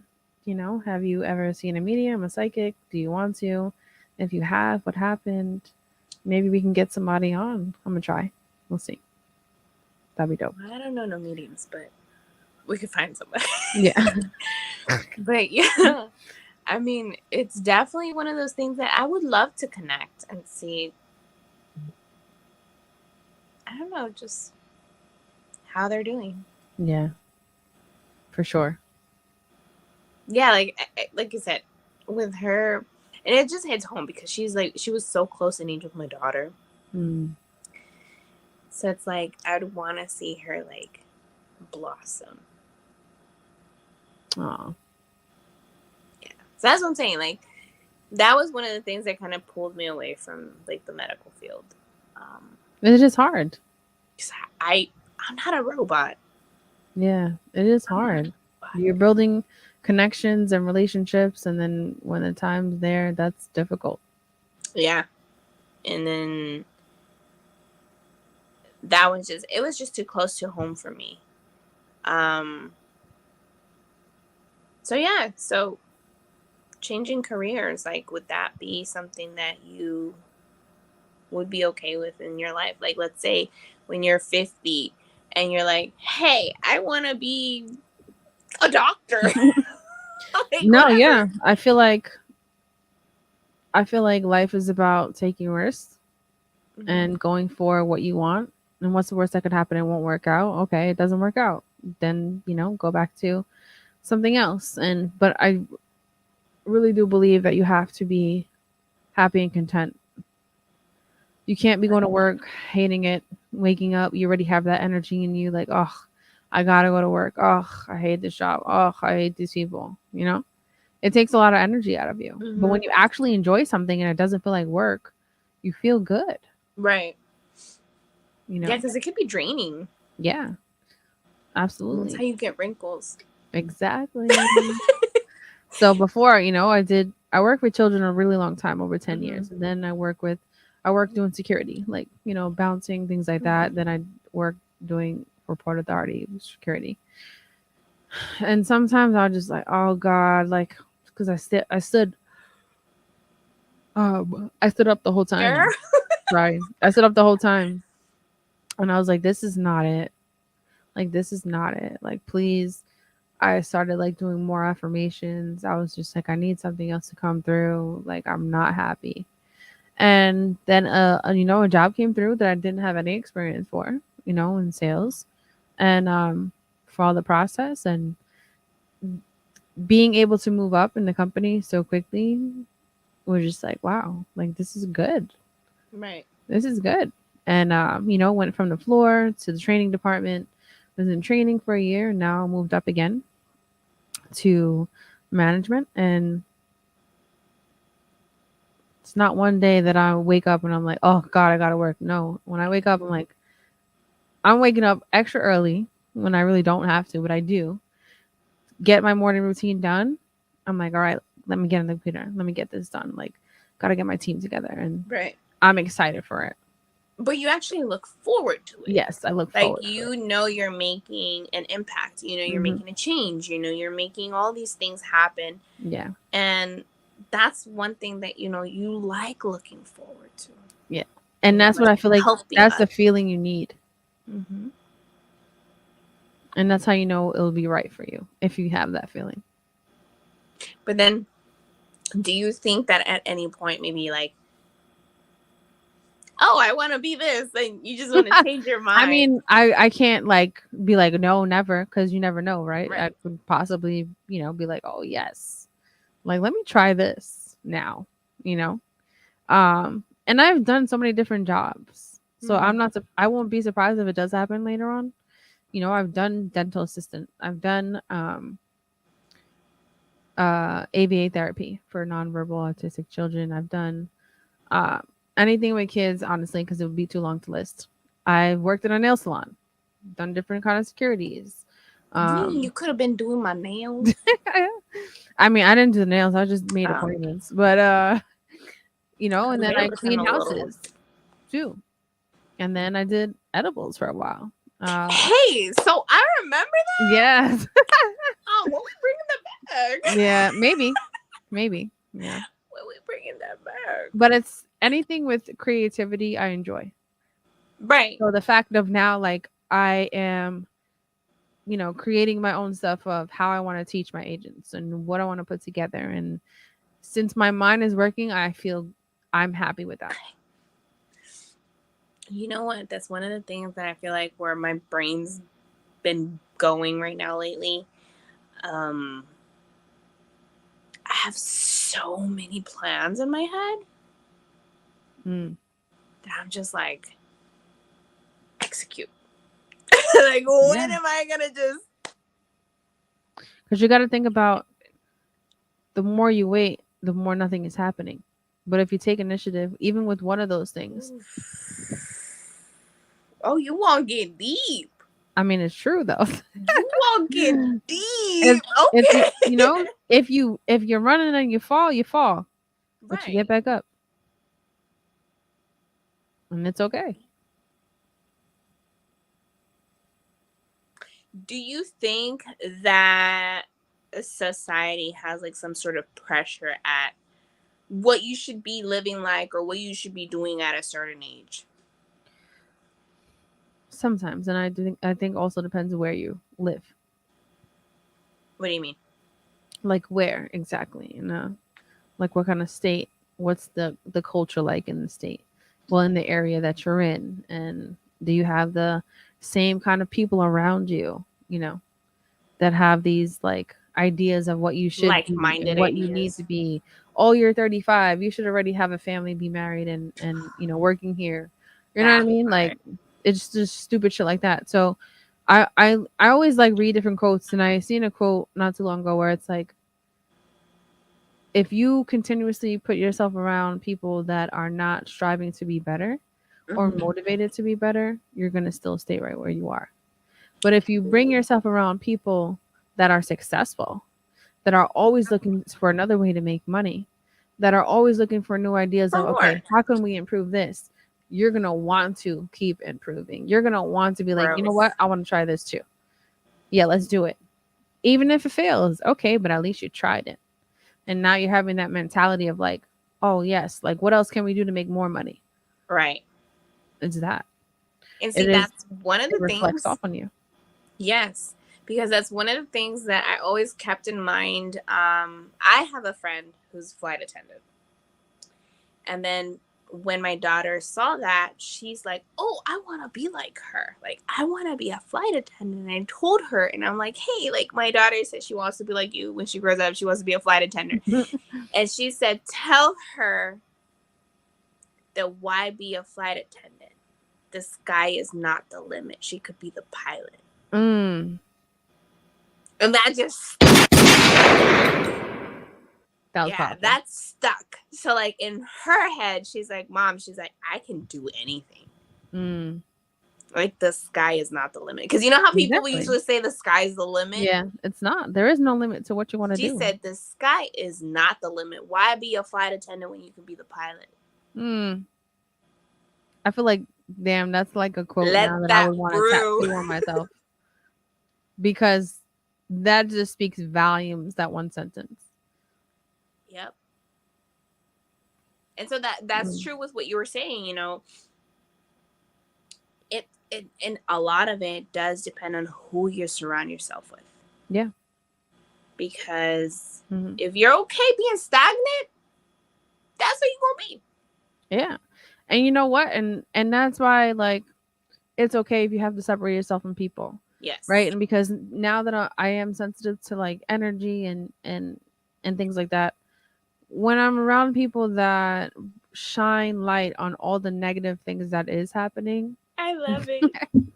have you ever seen a medium, a psychic? Do you want to? If you have, what happened? Maybe we can get somebody on. I'm gonna try. We'll see. That'd be dope. I don't know no mediums, but we could find somebody. Yeah. But yeah, I mean, it's definitely one of those things that I would love to connect and see. I don't know, just how they're doing. Yeah. For sure. Yeah, like I said, with her, and it just hits home because she was so close in age with my daughter. Mm. So it's like I'd want to see her like blossom. Oh, Yeah. So that's what I'm saying. Like, that was one of the things that kind of pulled me away from like the medical field. it's just hard. 'Cause I'm not a robot. Yeah, it is I'm not a hard. robot. You're building connections and relationships, and then when the time's there, that's difficult. Yeah. And then that was just, it was just too close to home for me. Um so yeah, so changing careers, like, would that be something that you would be okay with in your life? Like, let's say when you're 50 and you're like, hey, I want to be a doctor. Like, No, whatever. yeah, I feel like life is about taking risks Mm-hmm. and going for what you want. And what's the worst that could happen? It won't work out. Okay, it doesn't work out. Then, go back to something else. And but I really do believe that you have to be happy and content. You can't be going to work hating it, waking up, you already have that energy in you like, "Oh, I got to go to work. Oh, I hate this job. Oh, I hate these people." It takes a lot of energy out of you. But Mm-hmm. when you actually enjoy something and it doesn't feel like work, you feel good, Right. you Yeah, know? because it could be draining. Yeah, And that's how absolutely. you get wrinkles. Exactly. So before, I worked with children a really long time, over 10 Mm-hmm. years. And then I worked doing security, like, bouncing, things like Mm-hmm. that. Then I worked doing for Port Authority security. And sometimes I was just like, oh God, like, because I stood up the whole Girl. time. Right. I stood up the whole time. And I was like, this is not it. Like, this is not it. Like, please. I started like doing more affirmations. I was just like, I need something else to come through. Like, I'm not happy. And then, a job came through that I didn't have any experience for, in sales, and for all the process and being able to move up in the company so quickly was just like, wow, like this is good. Right. This is good. And went from the floor to the training department. Was in training for a year. Now moved up again to management, and it's not one day that I wake up and I'm like, oh God, I gotta work. No, when I wake up, I'm like, I'm waking up extra early when I really don't have to, but I do. Get my morning routine done. I'm like, all right, let me get on the computer. Let me get this done. Like, gotta get my team together, and Right. I'm excited for it. But you actually look forward to it. Yes, I look Like, forward to it. you're making an impact. You're Hmm. making a change. You're making all these things happen. Yeah, And that's one thing that, you like looking forward to. yeah, and that's what Like I feel like. helping That's us. the feeling you need, Mm-hmm. and that's how you know it'll be right for you if you have that feeling. But then, do you think that at any point, maybe like, oh, I want to be this, and you just want to change your I mind? mean, I can't like be like no, never, because you never know, right? I Right. could possibly be like, oh yes, like let me try this now, you know. And I've done so many different jobs, so Mm-hmm. I won't be surprised if it does happen later on. I've done dental assistant, I've done ABA therapy for nonverbal autistic children, I've done uh anything with kids, honestly, because it would be too long to list. I've worked in a nail salon, done different kind of securities. You Um, could have been doing my nails. I mean, I didn't do the nails. I just made Oh, appointments, but and because then they I looking cleaned a little. houses too, and then I did edibles for a while. Hey, so I remember that. Yes, Oh, when we bringing that back? yeah, maybe, yeah. When we bringing that back? But it's anything with creativity I enjoy. Right. So the fact of now, like I am, creating my own stuff of how I want to teach my agents and what I want to put together, and since my mind is working, I feel I'm happy with that. You know what? That's one of the things that I feel like where my brain's been going right now lately. Um, I have so many plans in my head Mm. that I'm just like, execute. Like, when Yeah. am I gonna just Because you got to think about the more you wait, the more nothing is happening. But if you take initiative, even with one of those things, Oh, you won't get deep. I mean, it's true though. You won't get if deep. if you Okay. you know if you're running and you fall, but you get Right. back up, and it's okay. Do you think that society has like some sort of pressure at what you should be living like or what you should be doing at a certain age? Sometimes, and I think also depends where you live, What do you mean? like where exactly, like what kind of state, what's the culture like in the state, well, in the area that you're in, and do you have the same kind of people around you, that have these like ideas of what you should be and Like-minded what you need ideas. to be. Oh, you're 35, you should already have a family, be married, and working here. You know what I That mean? Like, part. it's just stupid shit like that. So I always like read different quotes, and I seen a quote not too long ago where it's like, if you continuously put yourself around people that are not striving to be better or Mm-hmm. motivated to be better, you're going to still stay right where you are. But if you bring yourself around people that are successful, that are always looking for another way to make money, that are always looking for new ideas For of, okay, more how can we improve this? You're going to want to keep improving. You're going to want to be like, you know what? growth. I want to try this too. Yeah, let's do it. Even if it fails, okay, but at least you tried it. And now you're having that mentality of like, oh, yes, like what else can we do to make more money? Right. It's that. And It see, is, that's one of it the reflects things. off on you. Yes, because that's one of the things that I always kept in mind. I have a friend who's a flight attendant. And then when my daughter saw that, she's like, "Oh, I want to be like her. Like, I want to be a flight attendant." And I told her, and I'm like, "Hey, like, my daughter said she wants to be like you when she grows up. She wants to be a flight attendant." And she said, "Tell her that why be a flight attendant? The sky is not the limit. She could be the pilot." Mm, And that just, that was yeah, powerful. that's stuck. So, like, in her head, she's like, "Mom," she's like, "I can do anything. Mm, Like, the sky is not the limit." Because you know how people exactly. usually say the sky's the limit? Yeah, it's not. There is no limit to what you want to She do. said, "The sky is not the limit. Why be a flight attendant when you can be the pilot?" Mm, I feel like, damn, that's like a quote now Let that I that would want to brew. tattoo on myself because that just speaks volumes, that one sentence. Yep. And so that's Mm, true with what you were saying, you know. It and a lot of it does depend on who you surround yourself with. yeah. Because Hmm. if you're okay being stagnant, that's what you're gonna be. Yeah. And you know what? And that's why, like, it's okay if you have to separate yourself from people, right? Yes. And because now that I am sensitive to like energy and things like that, when I'm around people that shine light on all the negative things that is happening, I love it.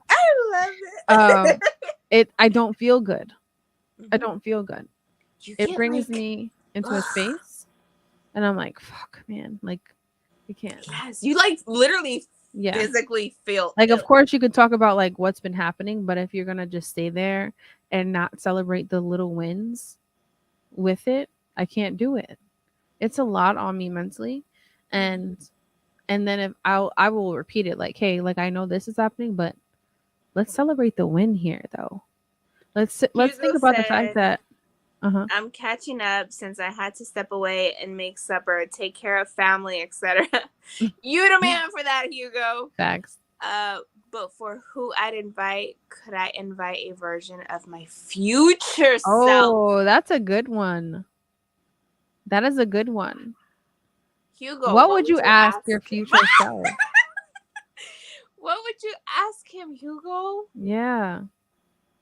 I love um, it. I don't feel good. I Mhm. don't feel good. You It get brings like, me into a ugh, space, and I'm like, fuck, man, like, I can't. yes, you like literally Yeah. physically feel Like, of ill. course, you could talk about like what's been happening, but if you're gonna just stay there and not celebrate the little wins with it, I can't do it. It's a lot on me mentally, Mhm. and then if I will repeat it like, hey, like I know this is happening, but let's celebrate the win here, though. Let's think Hugo about the fact said, that, uh huh, "I'm catching up since I had to step away and make supper, take care of family, etc." You the man for that, Hugo. facts. Uh, but for who I'd invite, could I invite a version of my future self? Oh, that's a good one. That is a good one. Hugo, What what would would you you ask ask your him? future self? What would you ask him, Hugo? Yeah,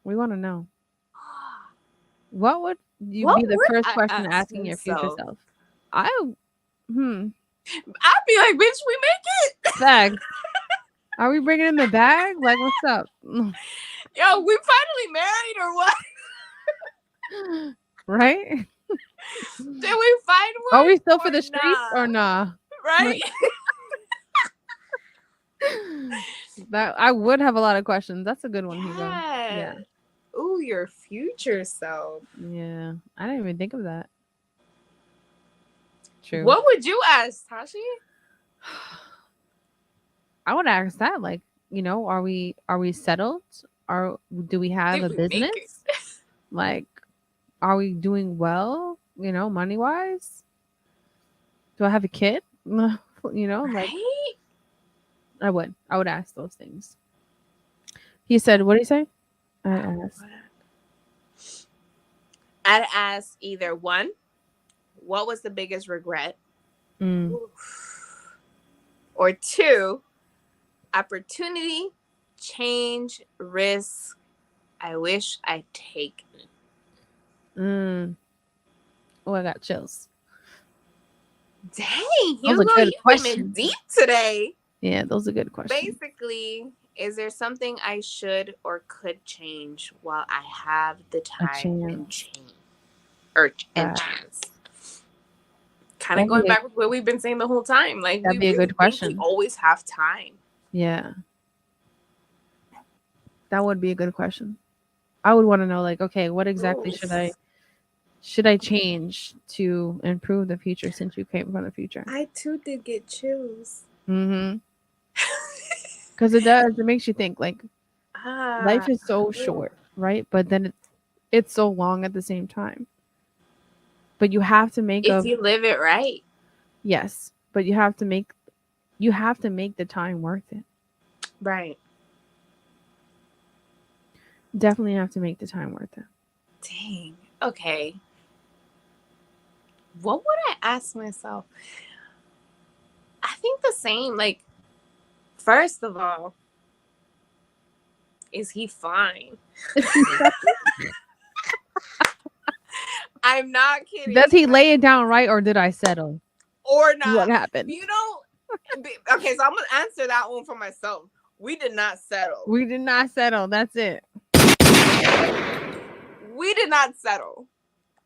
we want to know. What would you What be the would first I question ask asking your future myself? self? I hmm I'd be like, "Bitch, we make it." Facts. Are we bringing in the bag? Like, what's up? Yo, we finally married or what? Right? Did we find Are one we still for or the streets nah? or nah? Right? Like, that I would have a lot of questions. That's a good one, Hugo. Yeah. Yeah. Ooh, your future self. Yeah. I didn't even think of that. True. What would you ask, Tashi? I would ask that, like, are we settled? Are Do we have Did a we make it? business? Like, are we doing well, money wise? Do I have a kid? Like, Right? I would ask those things. He said, what did he say? I asked. I'd ask either one, what was the biggest regret? Mm. Or two, opportunity, change, risk, I wish I'd taken. Mm. Oh, I got chills. Dang, Those are Hugo, good you came in questions. deep today. Yeah, those are good questions. Basically, is there something I should or could change while I have the A time and chance. change and chance? Kind of That'd be going back with what we've been saying the whole time. Like, we that'd be a really good think we question. always have time. Yeah, that would be a good question. I would want to know, like, okay, what exactly should I change to improve the future since you came from the future? I too did get chills. Mm-hmm. Because it makes you think, like, life is so short, right? But then it's so long at the same time. But you have to make If you live it right. yes, but you have to make the time worth it. Right. Definitely have to make the time worth it. Dang. Okay. What would I ask myself? I think the same. Like, first of all, is he fine? I'm not kidding. Does he lay it down right, or did I settle? Or not? What happened? Okay, so I'm gonna answer that one for myself. We did not settle. We did not settle. That's it. We did not settle.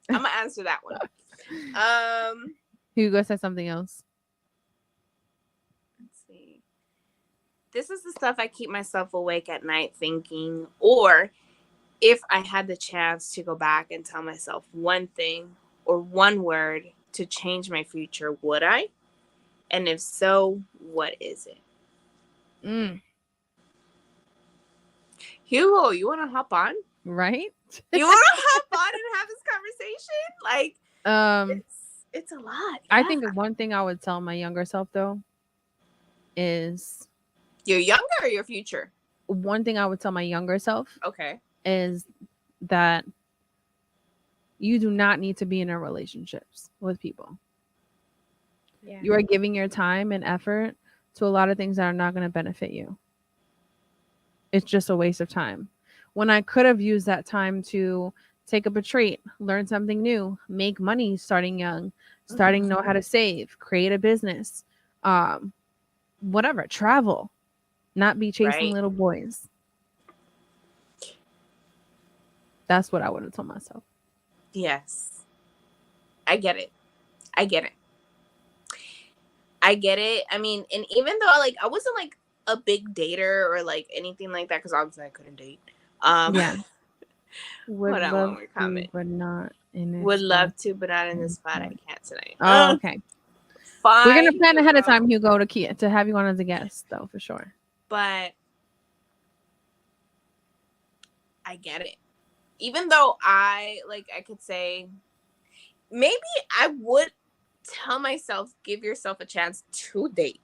I'm gonna answer that one. Hugo said something else. Let's see. This is the stuff I keep myself awake at night thinking, or if I had the chance to go back and tell myself one thing or one word to change my future, would I? And if so, what is it? Hugo, you want to hop on? Right? You want to hop on and have this conversation? Like, it's a lot. I think one thing I would tell my younger self, though, is your younger or your future? One thing I would tell my younger self, okay, is that you do not need to be in a relationships with people. Yeah. You are giving your time and effort to a lot of things that are not going to benefit you. It's just a waste of time. When I could have used that time to take up a trait, learn something new, make money starting young, know how to save, create a business, whatever, travel, not be chasing little boys. That's what I would have told myself. Yes. I get it. I mean, and even though I wasn't like a big dater or like anything like that, because obviously I couldn't date. Yeah. Would love to, but not in this would love to, but not in this spot. I can't tonight. Oh, okay. Fine. We're gonna plan ahead of time, Hugo, to have you on as a guest, though, for sure. But I get it. Even though I could say maybe I would tell myself, give yourself a chance to date.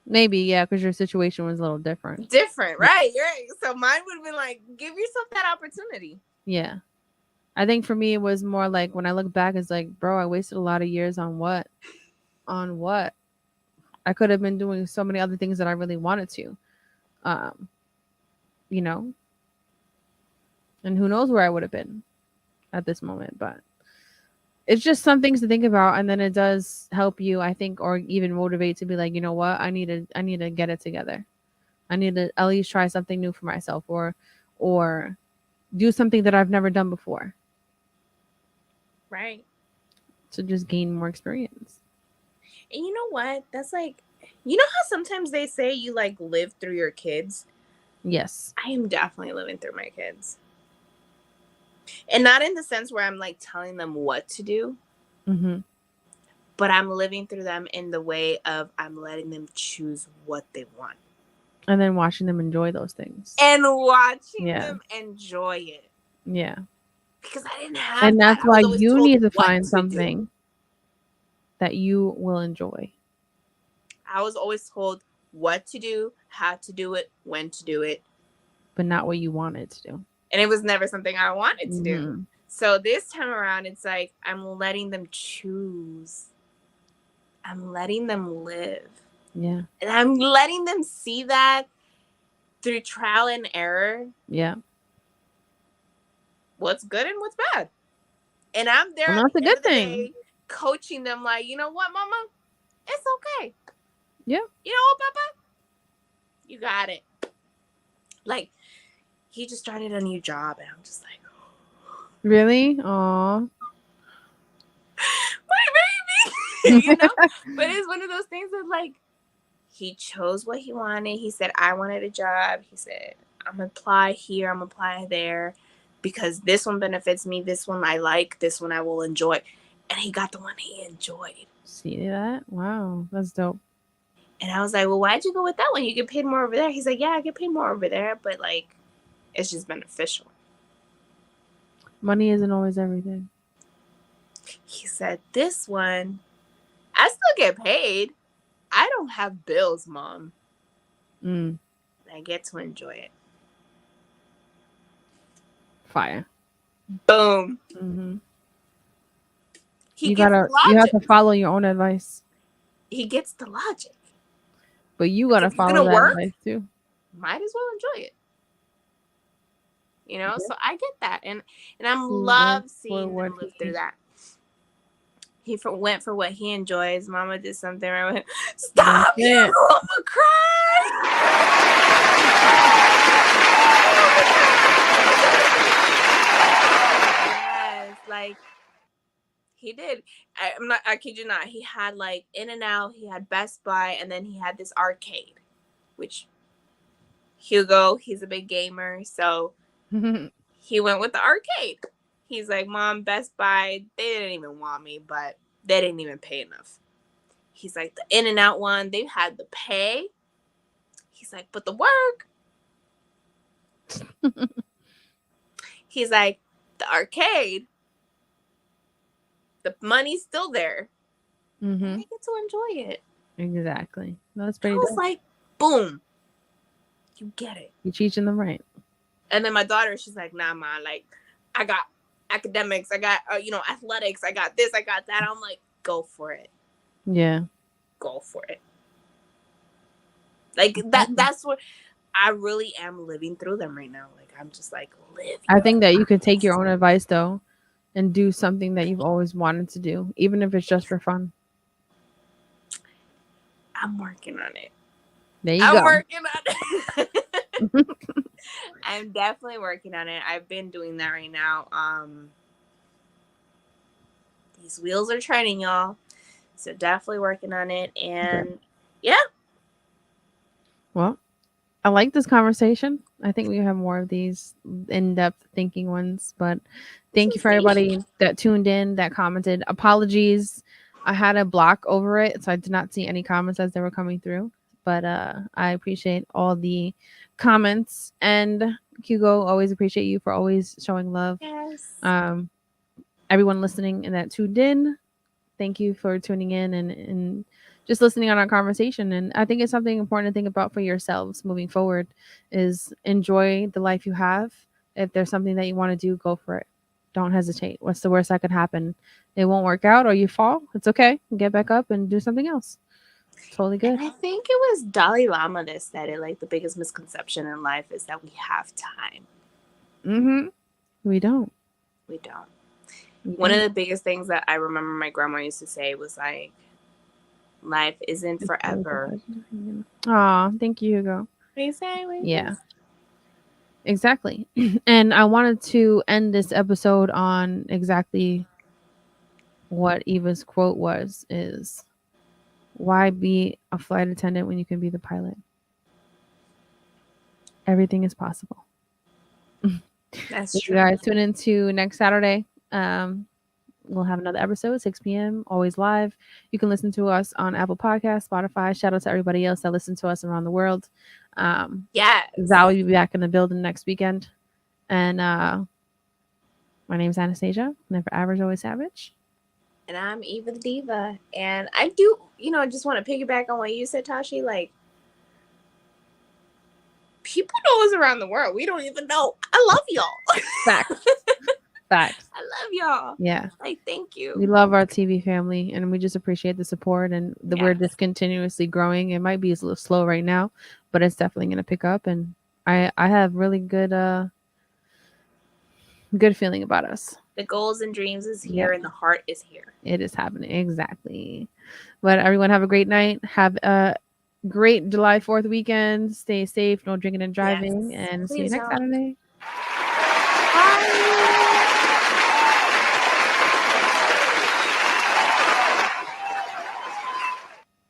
Maybe, yeah, because your situation was a little different. Right? You're right. So mine would have been like, give yourself that opportunity. Yeah. I think for me, it was more like, when I look back, it's like, bro, I wasted a lot of years on what? On what? I could have been doing so many other things that I really wanted to. And who knows where I would have been at this moment, but it's just some things to think about, and then it does help you, I think, or even motivate to be like, you know what, I need to get it together. I need to at least try something new for myself, or do something that I've never done before Right. to just gain more experience. And you know what? That's like, you know how sometimes they say you like live through your kids? Yes. I am definitely living through my kids. And not in the sense where I'm like telling them what to do, Mm-hmm. but I'm living through them in the way of I'm letting them choose what they want. And then watching them enjoy those things. And watching Yeah. them enjoy it. Yeah. Because I didn't have And that. that's I why was always you told need to what find to do. something that you will enjoy, I was always told what to do, how to do it, when to do it. but not what you wanted to do. And it was never something I wanted to do. Mm-hmm. So this time around, it's like I'm letting them choose. I'm letting them live. Yeah. And I'm letting them see that through trial and error, Yeah. what's good and what's bad. And I'm there And at that's the a end good of the thing. day, coaching them like, you know what, mama? It's okay. Yeah. You know what, papa? You got it. Like, he just started a new job, and I'm just like, Really? Aw. my baby. But it's one of those things that, like, he chose what he wanted. He said, I wanted a job. He said, I'm going to apply here. I'm going to apply there because this one benefits me. This one I like. This one I will enjoy. And he got the one he enjoyed. See that? Wow. That's dope. And I was like, well, why'd you go with that one? You get paid more over there. He's like, yeah, I get paid more over there. But, like, it's just beneficial. Money isn't always everything. He said, this one, I still get paid. I don't have bills, Mom. I get to enjoy it. Fire. Boom. Mm-hmm. He gets the logic. You have to follow your own advice. He gets the logic. But you Like, gotta if you're follow gonna that work, advice too. might as well enjoy it. Yeah. So I get that, and I'm Work love for seeing what them live he. through that. He went for what he enjoys. Mama did something. I went, stop! You're gonna cry. Yes, like he did. I kid you not. He had like In-N-Out. He had Best Buy, and then he had this arcade, which Hugo, he's a big gamer, so he went with the arcade. He's like, Mom, Best Buy, they didn't even want me, but they didn't even pay enough. He's like, the In-N-Out one, they had the pay. He's like, but the work. He's like, the arcade, the money's still there. Mm-hmm. And I get to enjoy it. Exactly. That's pretty I was dope. like, boom. You get it. You're teaching them right. And then my daughter, she's like, nah, Ma, like, I got academics, I got, athletics, I got this, I got that. I'm like, go for it. Yeah. Go for it. Like, that's what I really am living through them right now. Like, I'm just like, live. I think that you could take your own advice though and do something that you've always wanted to do, even if it's just for fun. I'm working on it. There you go. Working on it. I'm definitely working on it. I've been doing that right now. These wheels are turning, y'all. So definitely working on it. And yeah. Well, I like this conversation. I think we have more of these in-depth thinking ones, but thank you for everybody that tuned in, that commented. Apologies. I had a block over it, so I did not see any comments as they were coming through. But I appreciate all the comments, and Hugo, always appreciate you for always showing love. Yes. Everyone listening and that tuned in, thank you for tuning in and just listening on our conversation. And I think it's something important to think about for yourselves moving forward is enjoy the life you have. If there's something that you want to do, go for it. Don't hesitate. What's the worst that could happen? It won't work out or you fall. It's okay. Get back up and do something else. Totally good. And I think it was Dalai Lama that said it, like the biggest misconception in life is that we have time. Mm-hmm. We don't. We don't. One of the biggest things that I remember my grandma used to say was like, life isn't forever. Aw, thank you, Hugo. Yeah, exactly. And I wanted to end this episode on exactly what Eva's quote was is why be a flight attendant when you can be the pilot? Everything is possible. That's If you true. guys tune into next Saturday, we'll have another episode, 6 p.m., always live. You can listen to us on Apple Podcasts, Spotify. Shout out to everybody else that listen to us around the world. Val Yes. will be back in the building next weekend. And my name's Anastasia. Never average, always savage. And I'm Eva the Diva. And I do, just want to piggyback on what you said, Tashi. Like, people know us around the world. We don't even know. I love y'all. Facts. Facts. I love y'all. Yeah. Like, thank you. We love our TV family and we just appreciate the support and we're just continuously growing. It might be a little slow right now, but it's definitely going to pick up. And I have really good feeling about us. The goals and dreams is here and the heart is here. It is happening. Exactly. But everyone have a great night. Have a great July 4th weekend. Stay safe. No drinking and driving. And see you next Saturday. Bye.